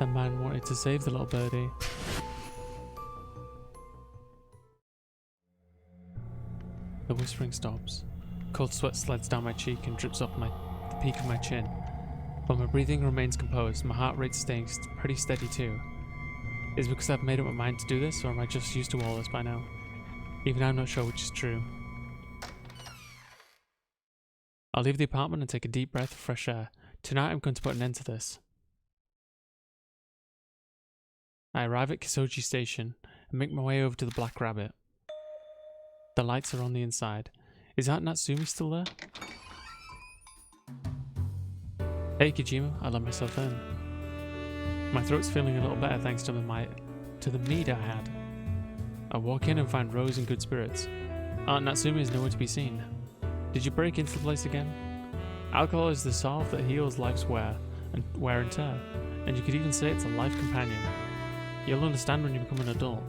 The man wanted to save the little birdie. The whispering stops. Cold sweat slides down my cheek and drips off the peak of my chin. But my breathing remains composed. My heart rate staying pretty steady too. Is it because I've made up my mind to do this, or am I just used to all this by now? Even I'm not sure which is true. I'll leave the apartment and take a deep breath of fresh air. Tonight I'm going to put an end to this. I arrive at Kisoji Station and make my way over to the Black Rabbit. The lights are on the inside. Is Aunt Natsumi still there? Hey Kojima, I let myself in. My throat's feeling a little better thanks to the mead I had. I walk in and find Rose in good spirits. Aunt Natsumi is nowhere to be seen. Did you break into the place again? Alcohol is the salve that heals life's wear and tear, and you could even say it's a life companion. You'll understand when you become an adult.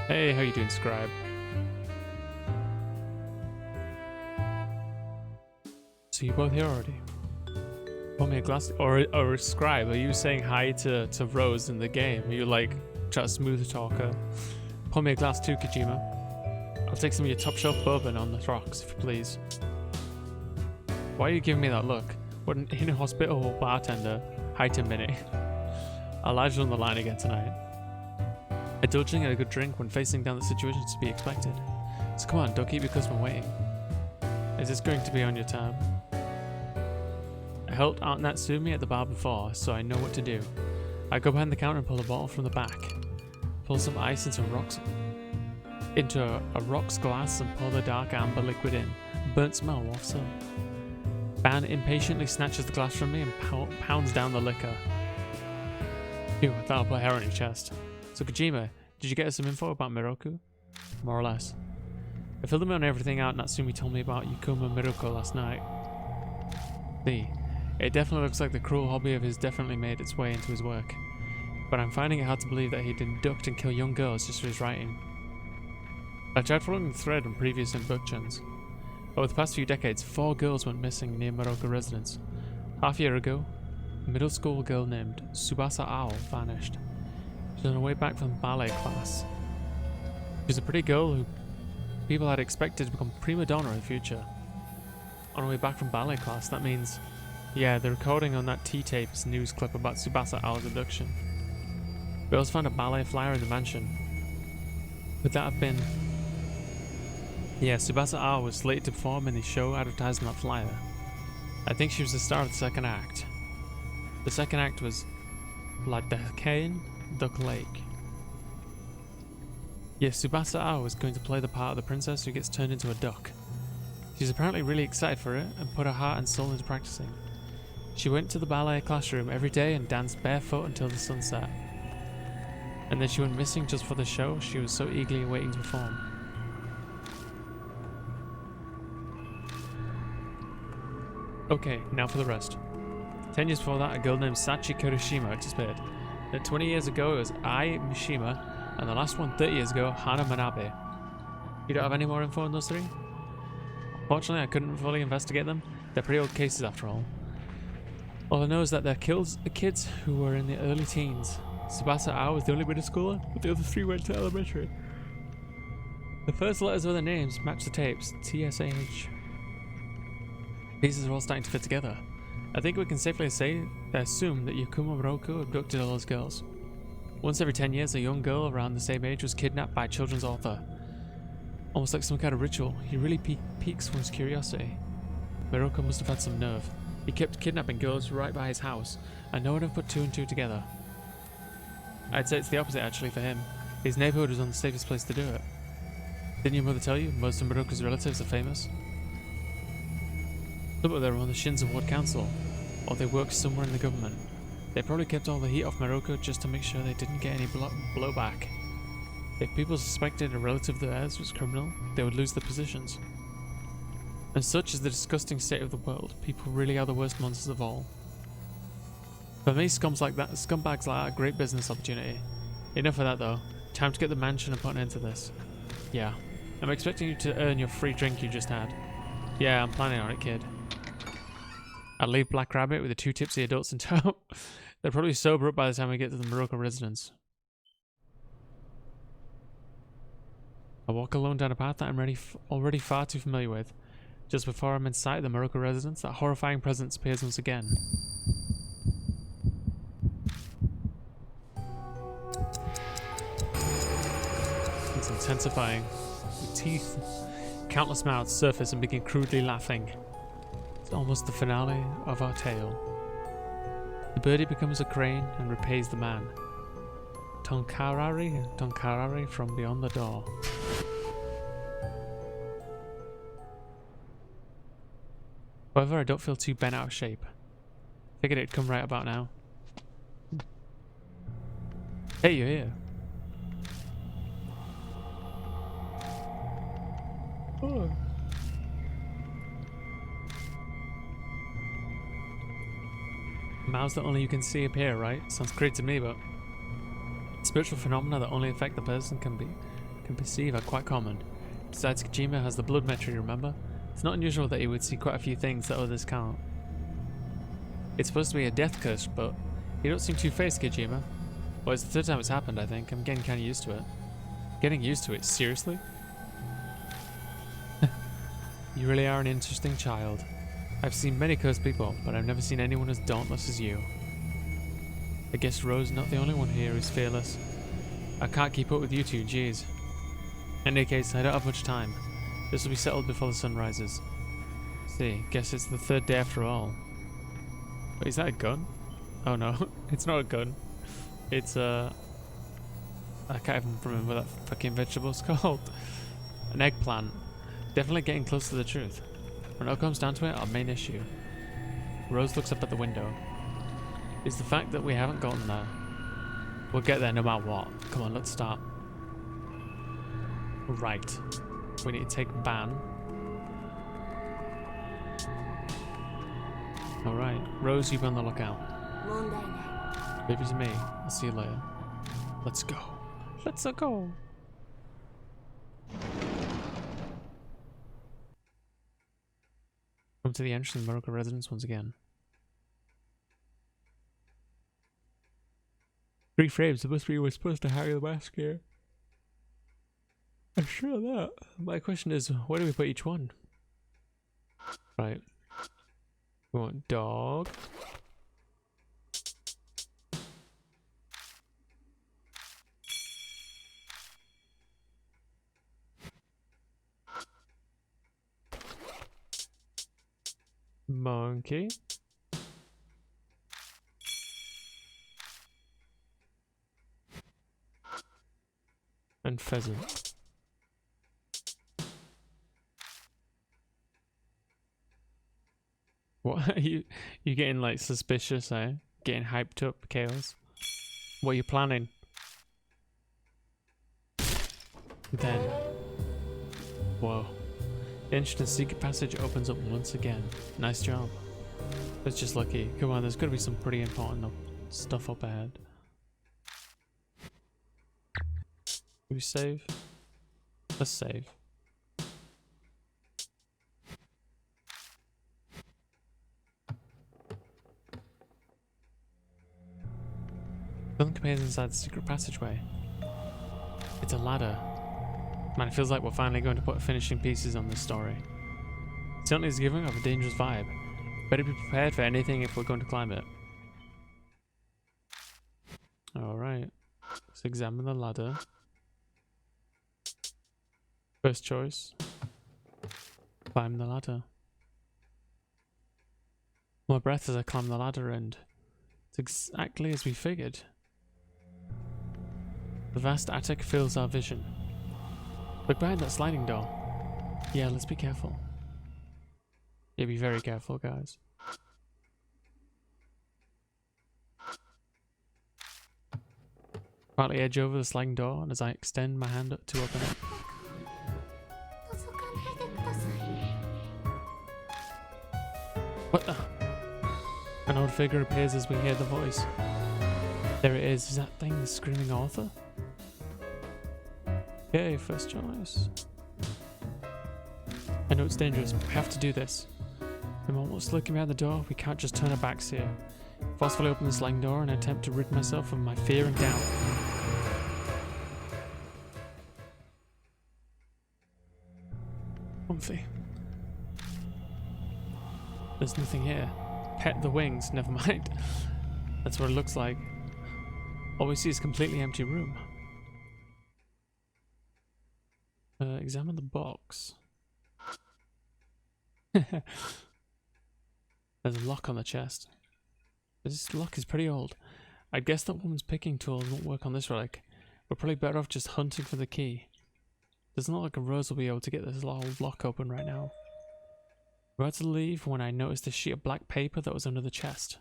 Hey, how you doing, Scribe? So you both here already? Pour me a glass, or Scribe, are you saying hi to Rose in the game? Are you like trying to smooth talker? Pour me a glass too, Kojima. I'll take some of your top shelf bourbon on the rocks, if you please. Why are you giving me that look? What an inhospitable bartender. Hi to Minnie. Our lives are on the line again tonight. Indulging in a good drink when facing down the situation is to be expected. So come on, don't keep your customer waiting. Is this going to be on your tab? I helped Aunt Natsumi at the bar before, so I know what to do. I go behind the counter and pull a bottle from the back. Pull some ice into a rocks glass and pour the dark amber liquid in. Burnt smell, what so? Ban impatiently snatches the glass from me and pounds down the liquor. Phew, that'll put hair on your chest. So Kojima, did you get us some info about Miroku? More or less. I filled him on everything Aunt Natsumi told me about Yukuma Miroku last night. See, it definitely looks like the cruel hobby of his definitely made its way into his work. But I'm finding it hard to believe that he'd abduct and kill young girls just for his writing. I tried following the thread on previous abductions. Over the past few decades, 4 girls went missing near Miroku residence. Half a year ago, a middle school girl named Tsubasa Ao vanished. She was on her way back from ballet class. She was a pretty girl who people had expected to become prima donna in the future. On her way back from ballet class, that means, yeah, the recording on that T-tape is a news clip about Tsubasa Ao's abduction. We also found a ballet flyer in the mansion. Could that have been... Yeah, Tsubasa Ao was slated to perform in the show advertised on that flyer. I think she was the star of the second act. The second act was like the Cane, Duck Lake. Yes, Tsubasa Ao was going to play the part of the princess who gets turned into a duck. She's apparently really excited for it and put her heart and soul into practicing. She went to the ballet classroom every day and danced barefoot until the sun set. And then she went missing just for the show she was so eagerly waiting to perform. Okay, now for the rest. 10 years before that, a girl named Sachi Kirishima disappeared. Then 20 years ago, it was Ai Mishima, and the last one 30 years ago, Hana Manabe. You don't have any more info on those 3? Fortunately, I couldn't fully investigate them. They're pretty old cases after all. All I know is that they're kids who were in the early teens. Tsubasa Ao was the only middle schooler, but the other 3 went to elementary. The first letters of their names match the tapes, TSAH. Pieces are all starting to fit together. I think we can safely assume that Yukuma Miroku abducted all those girls. Once every 10 years, a young girl around the same age was kidnapped by a children's author. Almost like some kind of ritual, he really piques one's curiosity. Miroku must have had some nerve. He kept kidnapping girls right by his house, and no one ever put 2 and 2 together. I'd say it's the opposite actually for him. His neighborhood was on the safest place to do it. Didn't your mother tell you most of Miroku's relatives are famous? Some of them are on the Shinzo Ward Council, or they worked somewhere in the government. They probably kept all the heat off Miroku just to make sure they didn't get any blowback. If people suspected a relative of theirs was criminal, they would lose their positions. And such is the disgusting state of the world. People really are the worst monsters of all. For me, scumbags like that are a great business opportunity. Enough of that though. Time to get the mansion and put an end to this. Yeah. I'm expecting you to earn your free drink you just had. Yeah, I'm planning on it, kid. I'll leave Black Rabbit with the 2 tipsy adults in tow. They're probably sober up by the time we get to the Miroku residence. I walk alone down a path that I'm already far too familiar with. Just before I'm in sight of the Miroku residence, that horrifying presence appears once again. intensifying. The teeth, countless mouths surface and begin crudely laughing. It's almost the finale of our tale. The birdie becomes a crane and repays the man. Tonkarari from beyond the door. However, I don't feel too bent out of shape. Figured it'd come right about now. Hey, you're here. Oh. Mouths that only you can see appear, right? Sounds crazy to me, but spiritual phenomena that only affect the person can perceive are quite common. Besides, Kojima has the blood meter, remember? It's not unusual that he would see quite a few things that others can't. It's supposed to be a death curse, but you don't seem two-faced, Kojima. Well, it's the third time it's happened, I think. I'm getting kind of used to it. Getting used to it? Seriously? You really are an interesting child. I've seen many cursed people, but I've never seen anyone as dauntless as you. I guess Rose not the only one here who's fearless. I can't keep up with you two, jeez. In any case, I don't have much time. This will be settled before the sun rises. See, guess it's the third day after all. Wait, is that a gun? Oh no, it's not a gun. It's I can't even remember what that fucking vegetable's called. An eggplant. Definitely getting close to the truth. When it all comes down to it, our main issue. Rose looks up at the window. Is the fact that we haven't gotten there. We'll get there no matter what. Come on, let's start. Right. We need to take ban. Alright. Rose, you be on the lookout. Leave it to me. I'll see you later. Let's go. Let's go. Come to the entrance of the Morocco residence once again. 3 frames. It must be we're supposed to hang the mask here. I'm sure of that. My question is, where do we put each one? Right. We want dog. Monkey. And pheasant. What are you getting like suspicious, eh? Getting hyped up, Chaos? What are you planning? Then. Whoa. The entrance secret passage opens up once again. Nice job. That's just lucky. Come on, there's gotta be some pretty important stuff up ahead. Do we save? Let's save. Nothing appears inside the secret passageway. It's a ladder. Man, it feels like we're finally going to put finishing pieces on this story. It certainly is giving off a dangerous vibe. Better be prepared for anything if we're going to climb it. Alright. Let's examine the ladder. First choice. Climb the ladder. My breath as I climb the ladder, and it's exactly as we figured. The vast attic fills our vision. Look behind that sliding door. Yeah, let's be careful. Yeah, be very careful, guys. Quietly edge over the sliding door, and as I extend my hand up to open it. What the? An odd figure appears as we hear the voice. There it is. Is that thing the screaming author? Okay, first choice. I know it's dangerous, but we have to do this. I'm almost looking behind the door. We can't just turn our backs here. Forcefully open the sliding door and attempt to rid myself of my fear and doubt. Comfy. There's nothing here. Pet the wings, never mind. That's what it looks like. All we see is a completely empty room. examine the box. There's a lock on the chest. This lock is pretty old. I guess that woman's picking tools won't work on this relic. We're probably better off just hunting for the key. Doesn't look like a Rose will be able to get this old lock open right now. We're about to leave when I noticed a sheet of black paper that was under the chest.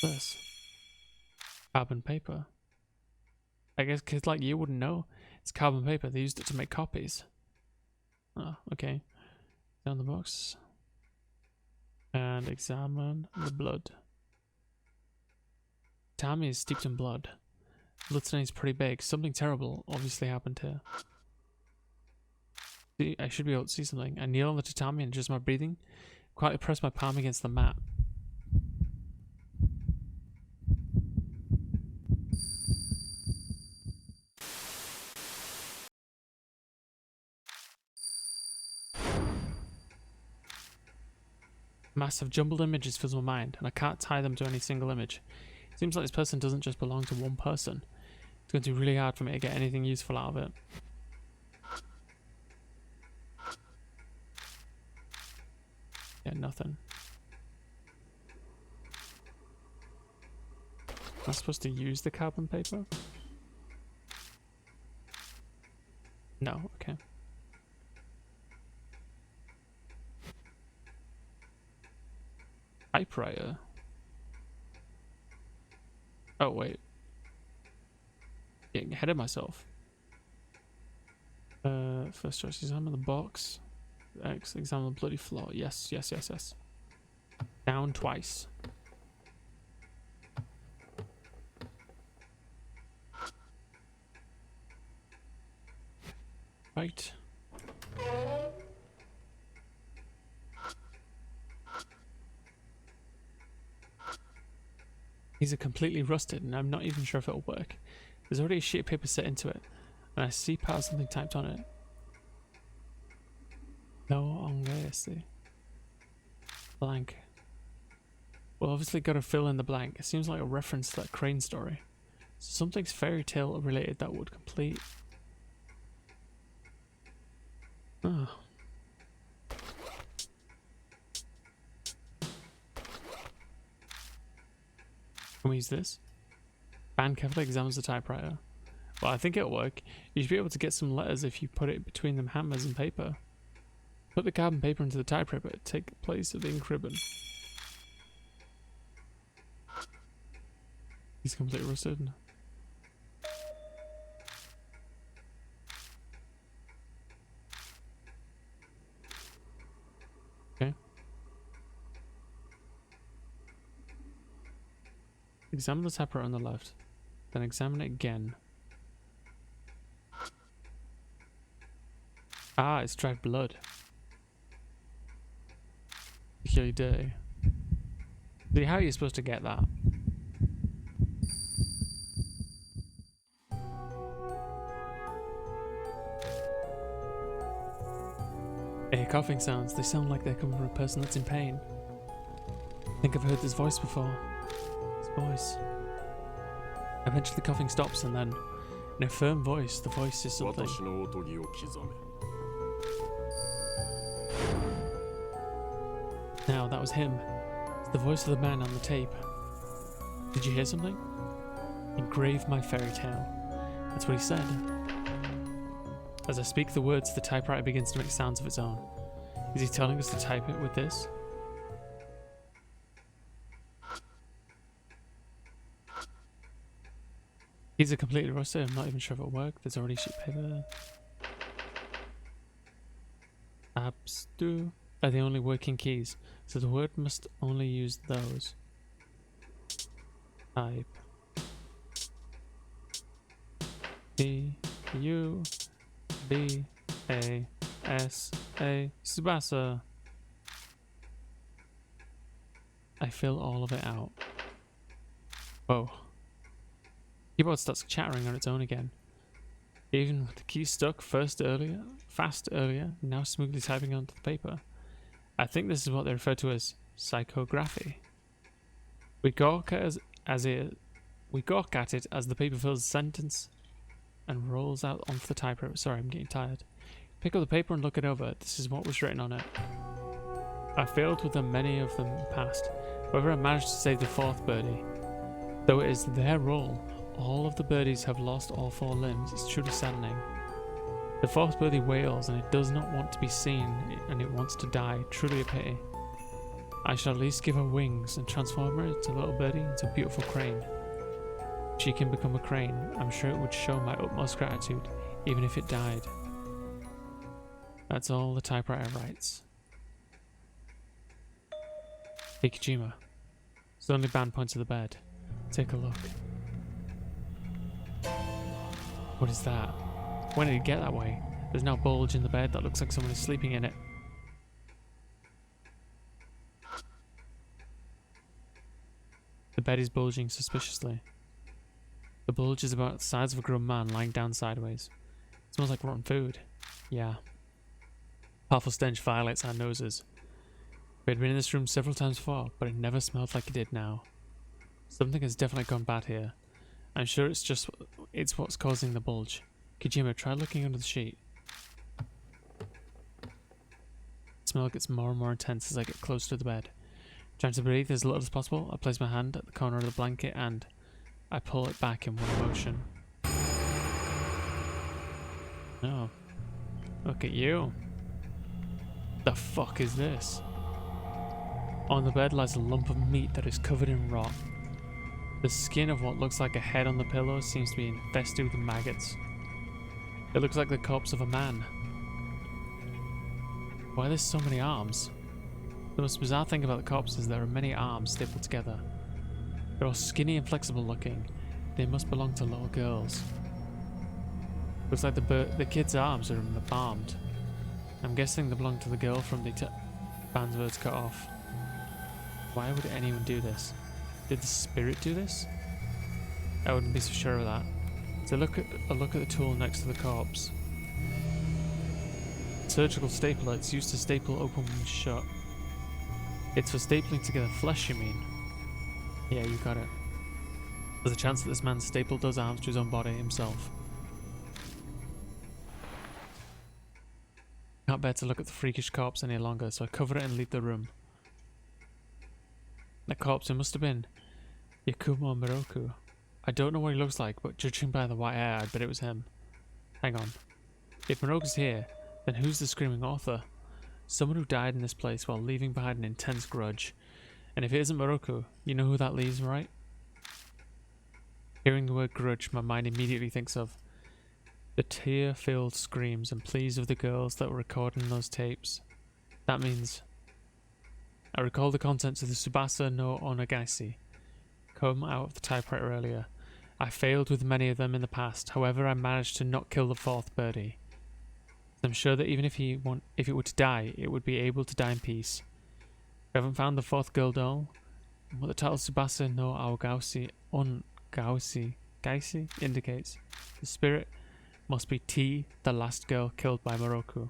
What's this? Carbon paper. I guess kids like you wouldn't know. It's carbon paper. They used it to make copies. Oh, okay. Down the box. And examine the blood. Tammy is steeped in blood. Blood stain is pretty big. Something terrible obviously happened here. See, I should be able to see something. I kneel on the tatami and adjust my breathing. Quietly press my palm against the mat. Massive jumbled images fills my mind, and I can't tie them to any single image. It seems like this person doesn't just belong to one person. It's going to be really hard for me to get anything useful out of it. Yeah, nothing. Am I supposed to use the carbon paper? No, okay. Typewriter. Oh, wait. Getting ahead of myself. First choice, examine the box. X, examine the bloody floor. Yes, yes, yes, yes. Down twice. Right. These are completely rusted and I'm not even sure if it'll work. There's already a sheet of paper set into it, and I see part of something typed on it. No ongesi. Blank. Well, obviously got to fill in the blank. It seems like a reference to that crane story. So something's fairy tale related that would complete. Oh. Can we use this? Ban carefully examines the typewriter. Well, I think it'll work. You should be able to get some letters if you put it between them hammers and paper. Put the carbon paper into the typewriter. Take the place of the ink ribbon. He's completely rusted. Okay. Examine the typewriter on the left. Then examine it again. Ah, it's dried blood. Particularly dirty. See, how are you supposed to get that? I hear coughing sounds. They sound like they're coming from a person that's in pain. I think I've heard this voice before. This voice. Eventually the coughing stops and then, in a firm voice, the voice is something. Now, that was him. It's the voice of the man on the tape. Did you hear something? Engrave my fairy tale. That's what he said. As I speak the words, the typewriter begins to make sounds of its own. Is he telling us to type it with this? Keys are completely rusted. I'm not even sure if it'll work. There's already sheet paper there. Abstu are the only working keys, so the word must only use those. Type. P U B A S A Subasa. I fill all of it out. Whoa. Keyboard starts chattering on its own again. Even with the key stuck fast earlier, now smoothly typing onto the paper. I think this is what they refer to as psychography. We gawk at it as the paper fills a sentence and rolls out onto the typewriter. Sorry, I'm getting tired. Pick up the paper and look it over. This is what was written on it. I failed with many of them past. However, I managed to save the 4th birdie. Though it is their role, all of the birdies have lost all 4 limbs. It's truly saddening. The 4th birdie wails and it does not want to be seen and it wants to die. Truly a pity. I shall at least give her wings and transform her into a little birdie into a beautiful crane. If she can become a crane, I'm sure it would show my utmost gratitude, even if it died. That's all the typewriter writes. Hey Kojima. Suddenly Ban points to the bed. Take a look. What is that? When did it get that way? There's now a bulge in the bed that looks like someone is sleeping in it. The bed is bulging suspiciously. The bulge is about the size of a grown man lying down sideways. It smells like rotten food. Yeah. Powerful stench violates our noses. We had been in this room several times before, but it never smelled like it did now. Something has definitely gone bad here. I'm sure it's what's causing the bulge. Kojima, try looking under the sheet. The smell gets more and more intense as I get close to the bed. Trying to breathe as little as possible, I place my hand at the corner of the blanket and I pull it back in one motion. Oh. Look at you. The fuck is this? On the bed lies a lump of meat that is covered in rot. The skin of what looks like a head on the pillow seems to be infested with maggots. It looks like the corpse of a man. Why are there so many arms? The most bizarre thing about the corpse is there are many arms stapled together. They're all skinny and flexible looking. They must belong to little girls. Looks like the kid's arms are embalmed. I'm guessing they belong to the girl from the Ban's words cut off. Why would anyone do this? Did the spirit do this? I wouldn't be so sure of that. So look at the tool next to the corpse. Surgical stapler. It's used to staple open wounds shut. It's for stapling together flesh, you mean? Yeah, you got it. There's a chance that this man stapled those arms to his own body himself. Can't bear to look at the freakish corpse any longer, so I cover it and leave the room. That corpse, it must have been Yakumo Moroku. I don't know what he looks like, but judging by the white hair, I'd bet it was him. Hang on. If Moroku's here, then who's the screaming author? Someone who died in this place while leaving behind an intense grudge. And if it isn't Moroku, you know who that leaves, right? Hearing the word grudge, my mind immediately thinks of the tear-filled screams and pleas of the girls that were recording those tapes. That means I recall the contents of the Tsubasa no Onagashi come out of the typewriter earlier. I failed with many of them in the past, however I managed to not kill the 4th birdie. I'm sure that even if it were to die, it would be able to die in peace. We haven't found the 4th girl doll. What the title Tsubasa no Aogaushi Gaisi indicates. The spirit must be T, the last girl killed by Moroku.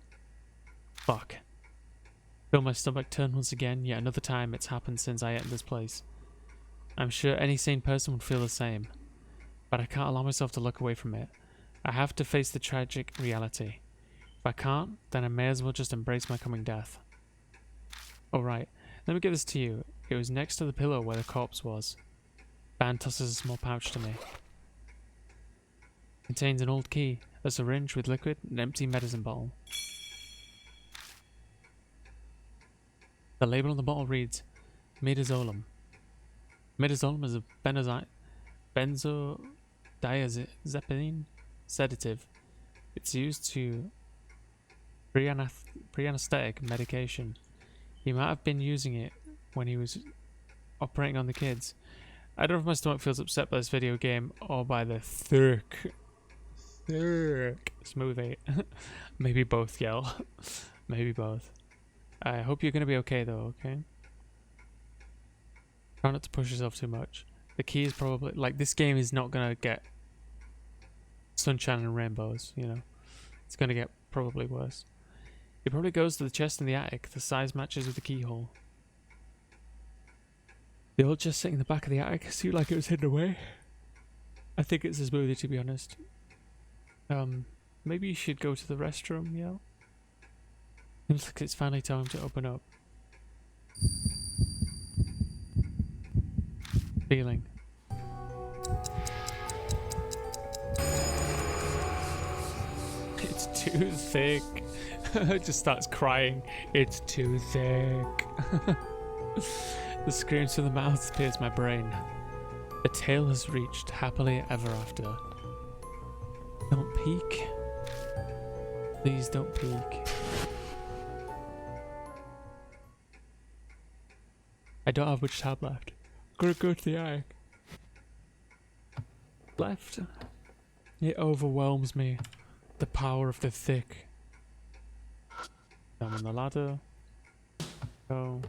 Fuck. Feel my stomach turn once again, yet another time it's happened since I entered this place. I'm sure any sane person would feel the same. But I can't allow myself to look away from it. I have to face the tragic reality. If I can't, then I may as well just embrace my coming death. Alright, let me give this to you. It was next to the pillow where the corpse was. Ban tosses a small pouch to me. Contains an old key, a syringe with liquid, and an empty medicine bottle. The label on the bottle reads, Midazolam. Midazolam is a benzodiazepine sedative. It's used to pre-anesthetic medication. He might have been using it when he was operating on the kids. I don't know if my stomach feels upset by this video game or by the thick smoothie. Maybe both, Yell. Maybe both. I hope you're going to be okay though, okay? Try not to push yourself too much. The key is probably, like, this game is not going to get sunshine and rainbows, you know? It's going to get probably worse. It probably goes to the chest in the attic. The size matches with the keyhole. The old chest sitting in the back of the attic seemed like it was hidden away. I think it's a smoothie, to be honest. Maybe you should go to the restroom, Yell? Seems like it's finally time to open up. Feeling. It's too thick. It just starts crying. It's too thick. The screams from the mouth pierce my brain. The tale has reached happily ever after. Don't peek. Please don't peek. I don't have much time left. Gotta go to the attic. Left. It overwhelms me. The power of the thick. Down on the ladder. Go.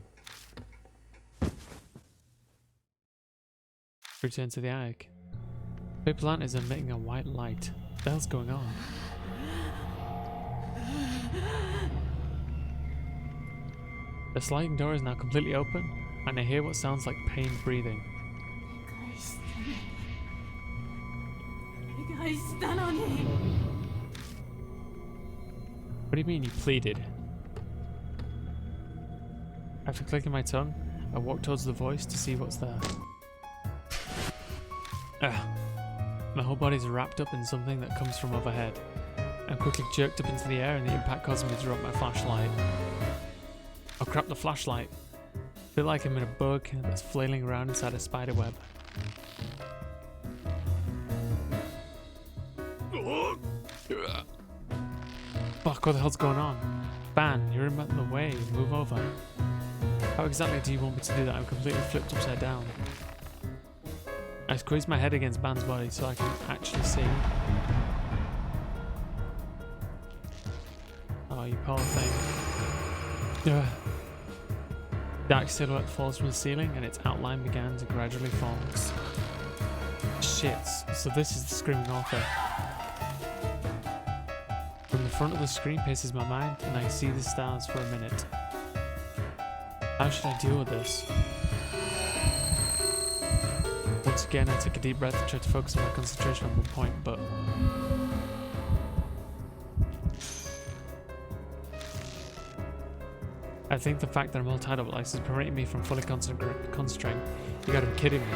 Return to the attic. Paper lamp is emitting a white light. What the hell's going on? The sliding door is now completely open, and I hear what sounds like pain breathing. What do you mean you pleaded? After clicking my tongue, I walk towards the voice to see what's there. My whole body's wrapped up in something that comes from overhead. I'm quickly jerked up into the air and the impact causes me to drop my flashlight. Oh crap, the flashlight. I feel like I'm in a bug that's flailing around inside a spider web. Fuck, what the hell's going on? Ban, you're in the way, move over. How exactly do you want me to do that? I'm completely flipped upside down. I squeeze my head against Ban's body so I can actually see. Oh, you poor thing. Ugh. Dark silhouette falls from the ceiling and its outline began to gradually form. Shit, so this is the screaming author. From the front of the screen paces my mind and I see the stars for a minute. How should I deal with this? Once again, I took a deep breath and tried to focus my concentration on one point, but... I think the fact that I'm all tied up like this is preventing me from fully concentrating. You gotta be kidding me.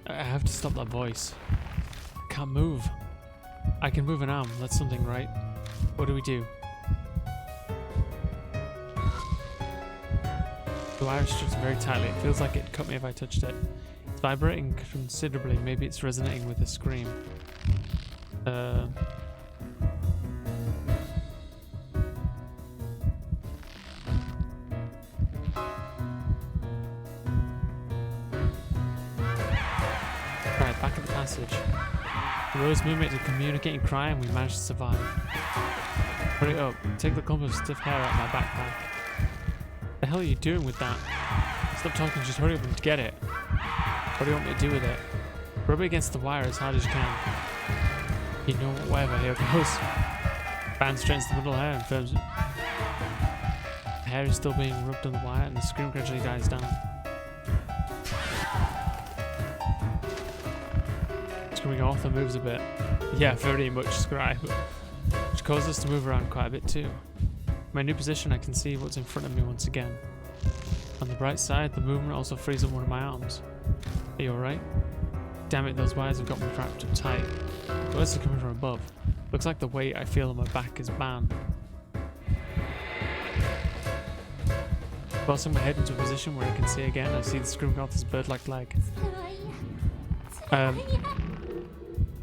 I have to stop that voice. I can't move. I can move an arm, that's something, right? What do we do? The wire is stretched very tightly. It feels like it'd cut me if I touched it. It's vibrating considerably. Maybe it's resonating with a scream. Right, back at the passage. The Rose movement to communicate and cry, and we managed to survive. Hurry up. Take the clump of stiff hair out of my backpack. What the hell are you doing with that? Stop talking, just hurry up and get it. What do you want me to do with it? Rub it against the wire as hard as you can. You know what, whatever, here it goes. Band straightens the middle hair and firms it. The hair is still being rubbed on the wire and the scream gradually dies down. Screaming author moves a bit. Yeah, very much scribe. Which causes us to move around quite a bit too. In my new position, I can see what's in front of me once again. On the bright side, the movement also frees up one of my arms. Are you alright? Damn it, those wires have got me wrapped up tight. The words are coming from above. Looks like the weight I feel on my back is Ban. Forcing my head into a position where I can see again, I see the screaming author's bird-like leg.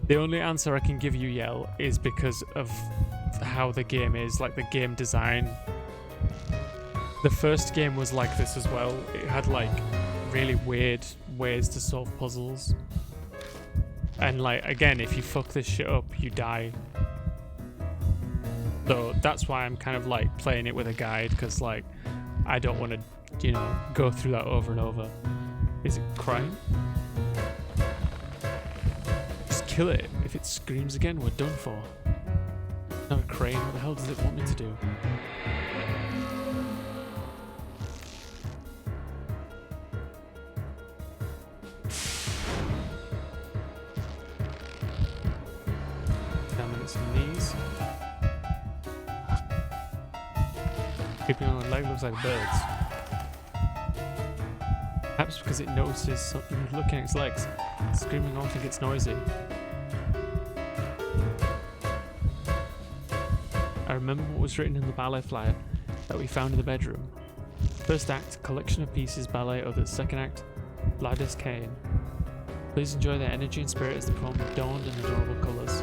The only answer I can give you, Yell, is because of how the game is, like the game design. The first game was like this as well. It had like really weird ways to solve puzzles. And like, again, if you fuck this shit up, you die. So that's why I'm kind of like playing it with a guide, because like, I don't want to, you know, go through that over and over. Is it crying? Just kill it. If it screams again, we're done for. Not a crane, what the hell does it want me to do? hands and knees. Creeping on one leg looks like a bird's. Perhaps because it notices something looking at its legs. Screaming often gets noisy. I remember what was written in the ballet flyer that we found in the bedroom. First act, collection of pieces, ballet others. Second act, Gladys Kane. Please enjoy their energy and spirit as they perform adorned in adorable colours.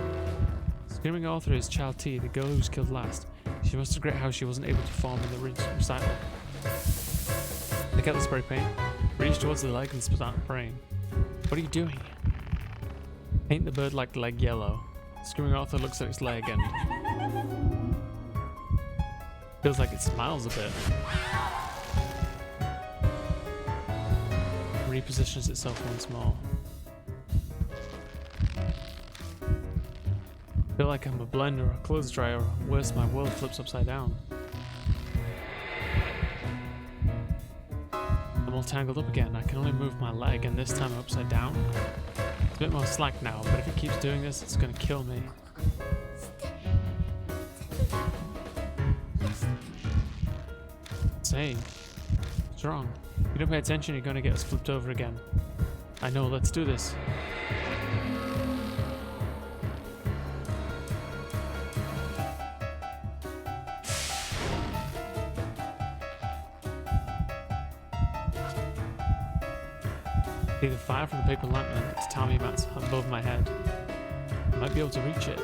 Screaming author is Child T, the girl who was killed last. She must regret how she wasn't able to perform in the recital. Pick out the spray paint, reach towards the leg and start praying. What are you doing? Paint the bird like leg yellow. Screaming author looks at its leg and feels like it smiles a bit. Repositions itself once more. I feel like I'm a blender or a clothes dryer, or worse, my world flips upside down. I'm all tangled up again. I can only move my leg, and this time I'm upside down. It's a bit more slack now, but if it keeps doing this, it's gonna kill me. Say, what's wrong? If you don't pay attention, you're gonna get us flipped over again. I know, let's do this. See the fire from the paper lantern. It's Tommy Mats above my head. I might be able to reach it.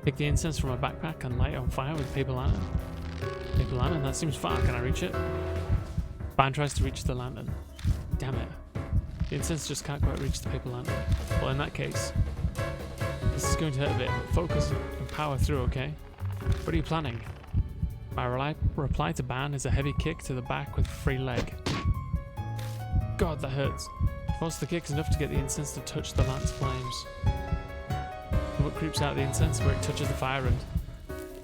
Pick the incense from my backpack and light it on fire with a paper lantern. Paper lantern? That seems far. Can I reach it? Ban tries to reach the lantern. Damn it. The incense just can't quite reach the paper lantern. Well, in that case, this is going to hurt a bit. Focus and power through, okay? What are you planning? My reply to Ban is a heavy kick to the back with a free leg. God, that hurts. Force the kick is enough to get the incense to touch the lantern's flames. What creeps out the incense where it touches the fire and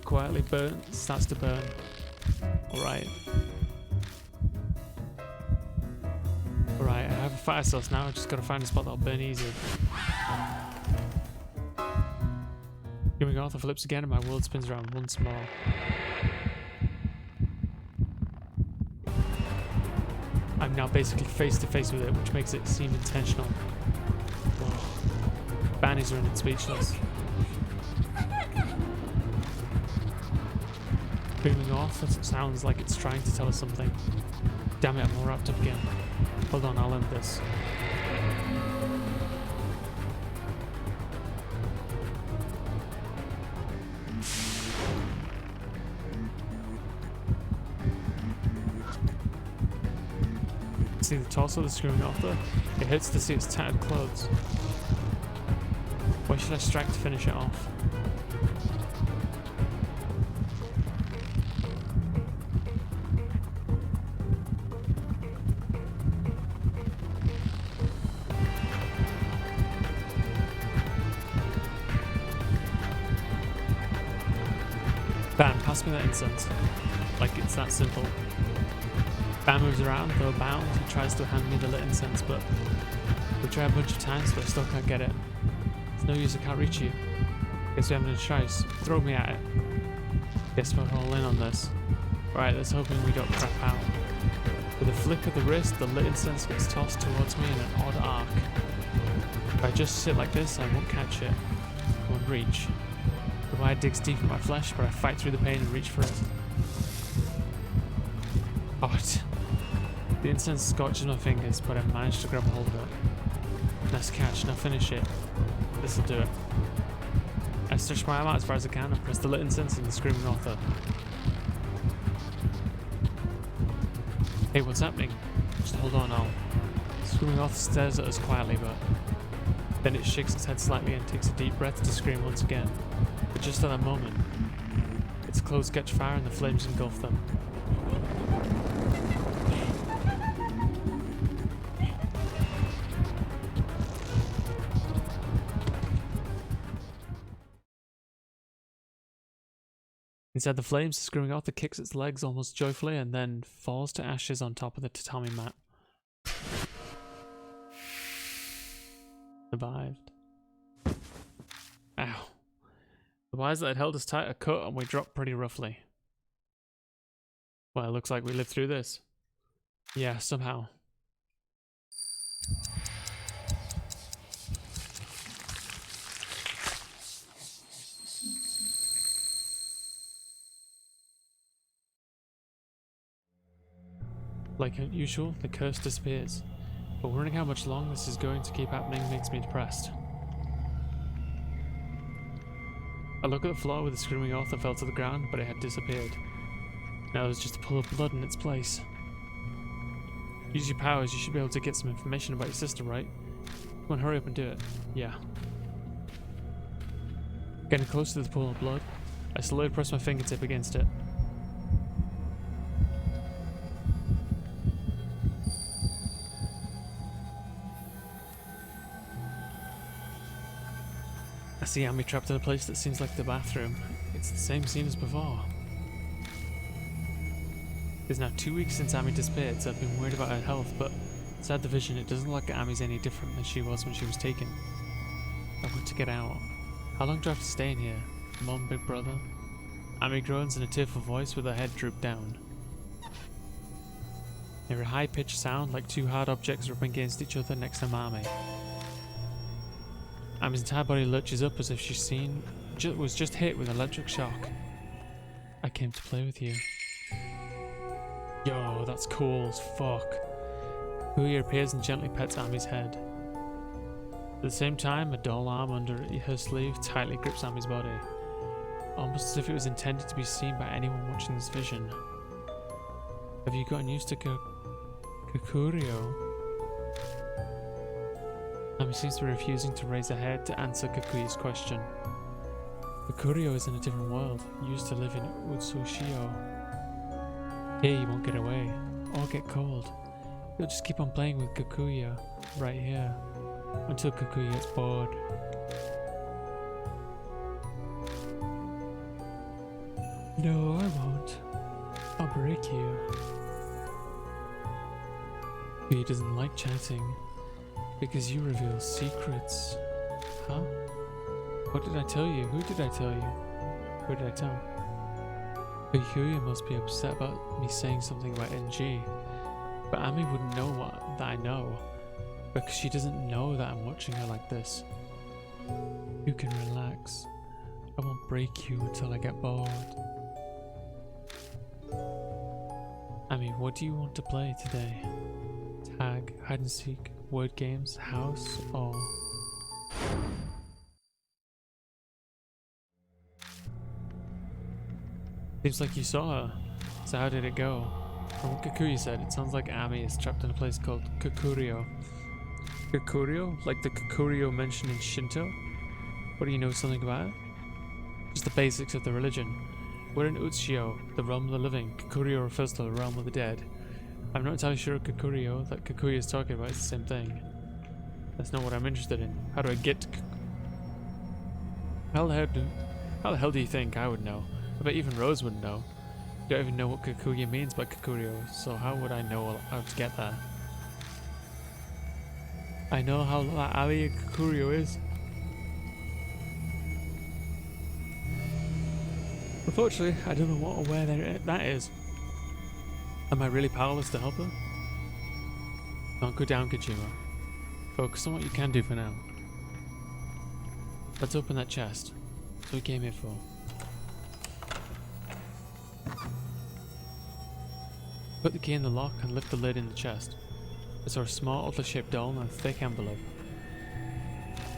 quietly starts to burn. Alright. Alright, I have a fire source now. I just gotta find a spot that'll burn easy. Screaming author flips again and my world spins around once more. I'm now basically face to face with it, which makes it seem intentional. Whoa. Ban is running speechless. Screaming off, it sounds like it's trying to tell us something. Damn it, I'm all wrapped up again. Hold on, I'll end this. See the torso of the screaming author? It hurts to see its tattered clothes. Where should I strike to finish it off? Ban, pass me that incense. Like it's that simple. Ban moves around, though bound, he tries to hand me the lit incense, but we try a bunch of times, but I still can't get it. It's no use, I can't reach you. Guess we haven't a choice. Throw me at it. Guess we're all in on this. Right, let's hoping we don't crap out. With a flick of the wrist, the lit incense gets tossed towards me in an odd arc. If I just sit like this, I won't catch it. I won't reach. The wire digs deep in my flesh, but I fight through the pain and reach for it. Oh, the incense scorches my fingers, but I managed to grab a hold of it. Nice catch, now finish it. This'll do it. I stretch my arm out as far as I can and press the lit incense in the screaming author. Hey, what's happening? Just hold on, Al. The screaming author stares at us quietly, but then it shakes its head slightly and takes a deep breath to scream once again. But just at that moment, its clothes catch fire and the flames engulf them. Inside the flames, the screaming author kicks its legs almost joyfully and then falls to ashes on top of the tatami mat. Survived. Ow. The wires that had held us tight are cut and we dropped pretty roughly. Well, it looks like we lived through this. Yeah, somehow. Like usual, the curse disappears. But wondering how much longer this is going to keep happening makes me depressed. I look at the floor where the screaming author fell to the ground, but it had disappeared. Now there's just a pool of blood in its place. Use your powers, you should be able to get some information about your sister, right? Come on, hurry up and do it. Yeah. Getting close to the pool of blood, I slowly press my fingertip against it. I see Ami trapped in a place that seems like the bathroom. It's the same scene as before. It's now 2 weeks since Ami disappeared, so I've been worried about her health, but inside the vision it doesn't look like Ami's any different than she was when she was taken. I want to get out. How long do I have to stay in here? Mom, big brother? Ami groans in a tearful voice with her head drooped down. I hear a high-pitched sound like two hard objects rubbing against each other next to Mami. Ami's entire body lurches up as if she's was just hit with an electric shock. I came to play with you. Yo, that's cool as fuck. Kuya appears and gently pets Ami's head. At the same time, a doll arm under her sleeve tightly grips Ami's body, almost as if it was intended to be seen by anyone watching this vision. Have you gotten used to Kakurio? Ami seems to be refusing to raise her head to answer Kakuya's question. Kakurio is in a different world, used to live in Utsushio. Here you won't get away, or get cold. You'll just keep on playing with Kakuya, right here, until Kakuya gets bored. No, I won't. I'll break you. Kakuya doesn't like chatting, because you reveal secrets. Huh? What did I tell you? Who did I tell you? Who did I tell? Kakuya must be upset about me saying something about NG, but Ami wouldn't know that I know, because she doesn't know that I'm watching her like this. You can relax. I won't break you until I get bored. Ami, what do you want to play today? Tag, hide and seek, word games, house, or... Seems like you saw her. So how did it go? From what Kakuya said, it sounds like Ami is trapped in a place called Kakurio. Kakurio? Like the Kakurio mentioned in Shinto? What do you know something about it? Just the basics of the religion. We're in Utsushio, the realm of the living. Kakurio refers to the realm of the dead. I'm not entirely sure Kakurio that Kakuya is talking about is the same thing. That's not what I'm interested in. How do I get to How the hell do you think I would know? I bet even Rose wouldn't know. You don't even know what Kakuya means by Kakurio, so how would I know how to get there? I know how Ali and Kakurio is. Unfortunately, I don't know what or where that is. Am I really powerless to help her? Don't go down, Kojima. Focus on what you can do for now. Let's open that chest. That's what we came here for. Put the key in the lock and lift the lid in the chest. I saw a small oddly-shaped doll and a thick envelope.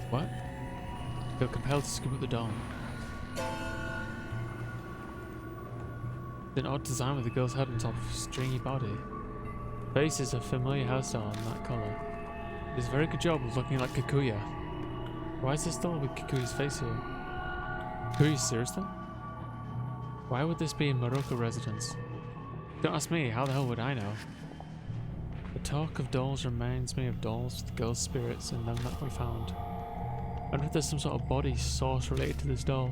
What? I feel compelled to scoop up the doll. It's an odd design with the girl's head on top of a stringy body. The face is a familiar hairstyle in that colour. It does a very good job of looking like Kakuya. Why is this doll with Kakuya's face here? Kakuya, seriously? Why would this be in Morocco residence? Don't ask me, how the hell would I know? The talk of dolls reminds me of dolls with girls' spirits and them that we found. I wonder if there's some sort of body source related to this doll.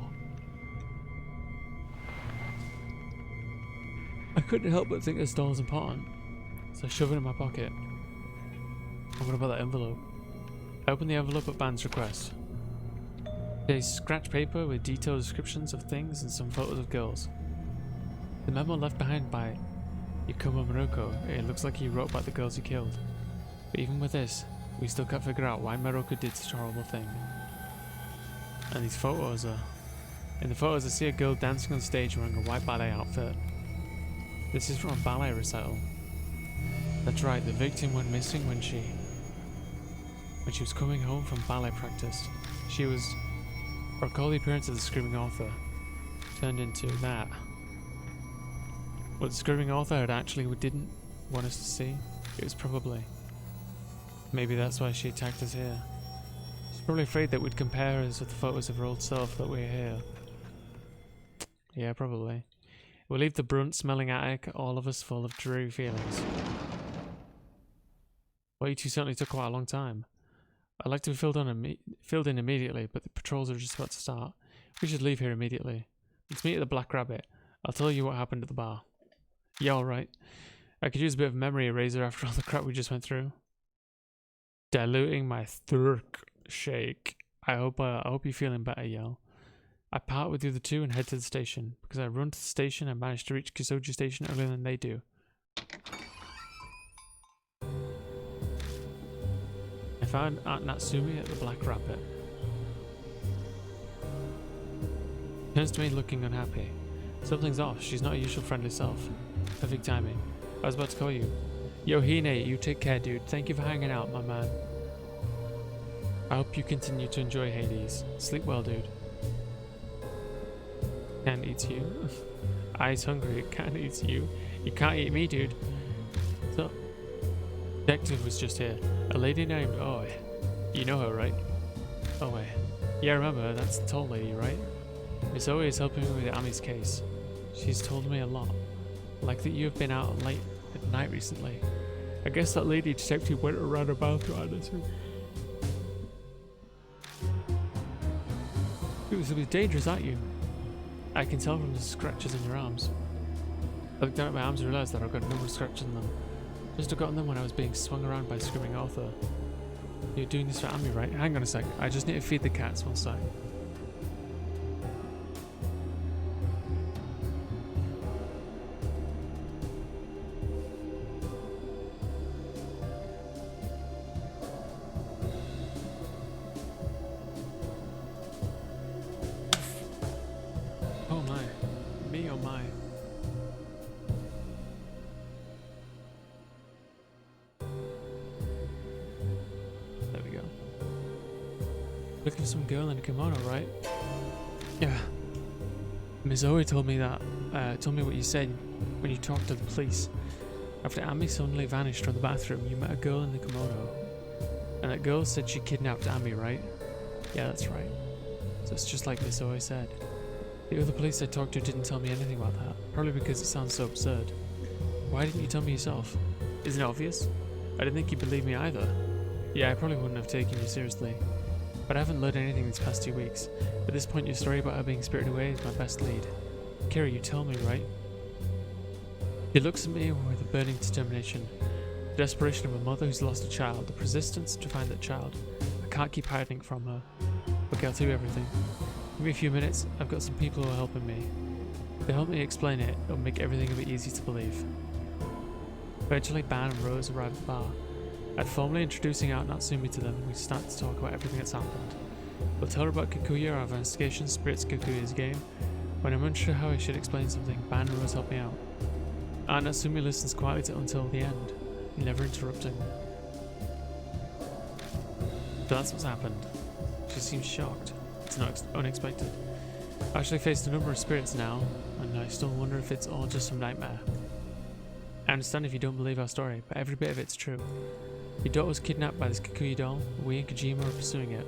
couldn't help but think this doll was important, so I shoved it in my pocket. And what about that envelope? I opened the envelope at Ban's request. There's scratch paper with detailed descriptions of things and some photos of girls. The memo left behind by Yakumo Muroko, it looks like he wrote about the girls he killed. But even with this, we still can't figure out why Muroko did such a horrible thing. And these photos are... In the photos I see a girl dancing on stage wearing a white ballet outfit. This is from a ballet recital. That's right, the victim went missing when she was coming home from ballet practice. She was... Recall the appearance of the screaming author. Turned into that. What the screaming author had actually didn't want us to see. It was probably... Maybe that's why she attacked us here. She's probably afraid that we'd compare us with the photos of her old self that we're here. Yeah, probably. We'll leave the brunt smelling attic, all of us full of dreary feelings. Well, you two certainly took quite a long time. I'd like to be filled in immediately, but the patrols are just about to start. We should leave here immediately. Let's meet at the Black Rabbit. I'll tell you what happened at the bar. Yeah, alright. I could use a bit of memory eraser after all the crap we just went through. Diluting my thirk shake. I hope you're feeling better, yo. I part with the other two and head to the station. Because I run to the station and manage to reach Kisoji Station earlier than they do. I found Aunt Natsumi at the Black Rabbit. Turns to me looking unhappy. Something's off. She's not her usual friendly self. Perfect timing. I was about to call you. Yo, Hine, you take care, dude. Thank you for hanging out, my man. I hope you continue to enjoy Hades. Sleep well, dude. Can't eat you. Eyes hungry. Can't eat you. You can't eat me, dude. So, detective was just here. A lady named Oi. You know her, right? Oi. Yeah, I remember her. That's the tall lady, right? Miss Oi is helping me with Ami's case. She's told me a lot. Like that you have been out late at night recently. I guess that lady detective went around about to Anderson. It was dangerous, aren't you? I can tell from the scratches on your arms. I looked down at my arms and realised that I've got a number of scratches on them. Must have gotten them when I was being swung around by a screaming author. You're doing this for Ami, right? Hang on a sec. I just need to feed the cats one sec. Looking for some girl in a kimono, right? Yeah. Ms. Oe told me that. Told me what you said when you talked to the police. After Ami suddenly vanished from the bathroom, you met a girl in the kimono. And that girl said she kidnapped Ami, right? Yeah, that's right. So it's just like Ms. Oe said. The other police I talked to didn't tell me anything about that. Probably because it sounds so absurd. Why didn't you tell me yourself? Isn't it obvious? I didn't think you'd believe me either. Yeah, I probably wouldn't have taken you seriously. But I haven't learned anything these past 2 weeks. At this point, your story about her being spirited away is my best lead. Kira, you tell me, right? He looks at me with a burning determination. The desperation of a mother who's lost a child. The persistence to find that child. I can't keep hiding from her. Okay, I'll tell you everything. Give me a few minutes. I've got some people who are helping me. If they help me explain it, it'll make everything a bit easy to believe. Eventually, Ban and Rose arrive at the bar. At formally introducing Ao Natsumi to them, we start to talk about everything that's happened. We'll tell her about Kikuya, our investigation, Spirits Kikuya's game. When I'm unsure how I should explain something, Ban and Rose help me out. Ao Natsumi listens quietly until the end, never interrupting. So that's what's happened. She seems shocked. It's not unexpected. I actually faced a number of spirits now, and I still wonder if it's all just some nightmare. I understand if you don't believe our story, but every bit of it's true. Your daughter was kidnapped by this Kikuya doll, and we and Kojima are pursuing it.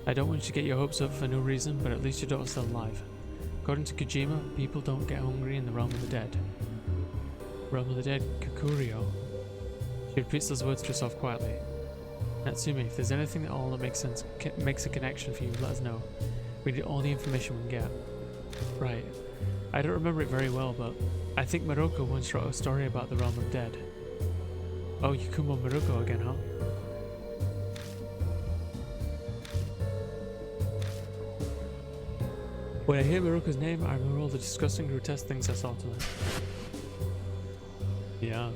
I don't want you to get your hopes up for no reason, but at least your daughter's still alive. According to Kojima, people don't get hungry in the realm of the dead. Realm of the dead, Kakurio. She repeats those words to herself quietly. Natsumi, if there's anything at all that makes sense, makes a connection for you, let us know. We need all the information we can get. Right. I don't remember it very well, but I think Morocco once wrote a story about the realm of dead. Oh, Yakumo Morocco again, huh? When I hear Morocco's name, I remember all the disgusting, grotesque things I saw tonight. Yeah.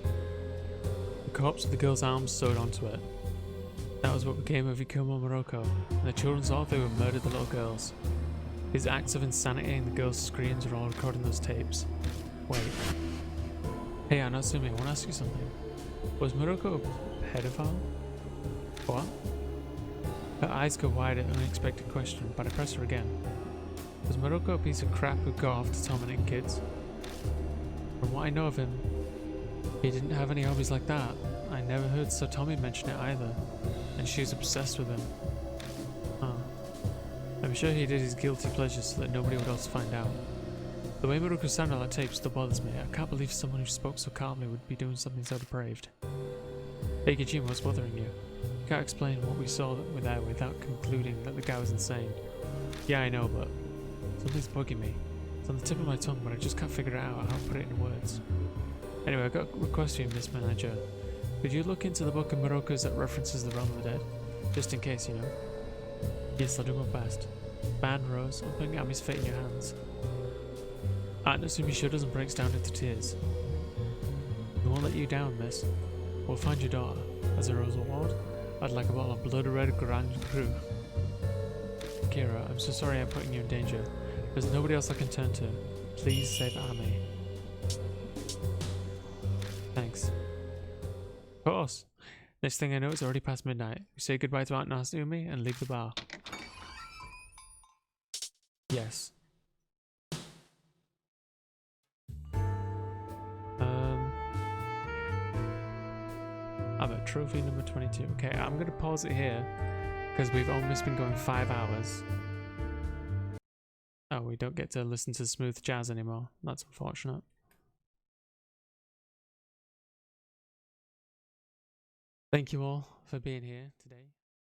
The corpse with the girl's arms sewed onto it. That was what became of Yakumo Morocco, and the children thought they would murder the little girls. His acts of insanity and the girls' screams are all recorded in those tapes. Wait. Hey, Anatsumi, I want to ask you something. Was Morocco a pedophile? What? Her eyes go wide at an unexpected question, but I press her again. Was Morocco a piece of crap who'd go off to tormenting kids? From what I know of him, he didn't have any hobbies like that. I never heard Satomi mention it either, and she was obsessed with him. Huh. I'm sure he did his guilty pleasures so that nobody would else find out. The way Morocco sounded on that tape still bothers me. I can't believe someone who spoke so calmly would be doing something so depraved. Hey Kojima, what's bothering you? You can't explain what we saw without concluding that the guy was insane. Yeah, I know, but something's bugging me. It's on the tip of my tongue, but I just can't figure out how to put it in words. Anyway, I got a request for you, Miss Manager. Could you look into the book of Morocco's that references the realm of the dead? Just in case, you know. Yes, I'll do my best. Ban Rose, I'm putting Ami's fate in your hands. Natsumi shudders and breaks down into tears. We won't let you down, miss. We'll find your daughter. As a Rose Award, I'd like a bottle of Blood Red Grand Cru. Kira, I'm so sorry I'm putting you in danger. There's nobody else I can turn to. Please save Ami. Thanks. Of course. Next thing I know, it's already past midnight. We say goodbye to Aunt Natsumi and leave the bar. Yes. I'm at trophy number 22. Okay, I'm going to pause it here because we've almost been going 5 hours. Oh, we don't get to listen to smooth jazz anymore. That's unfortunate. Thank you all for being here today.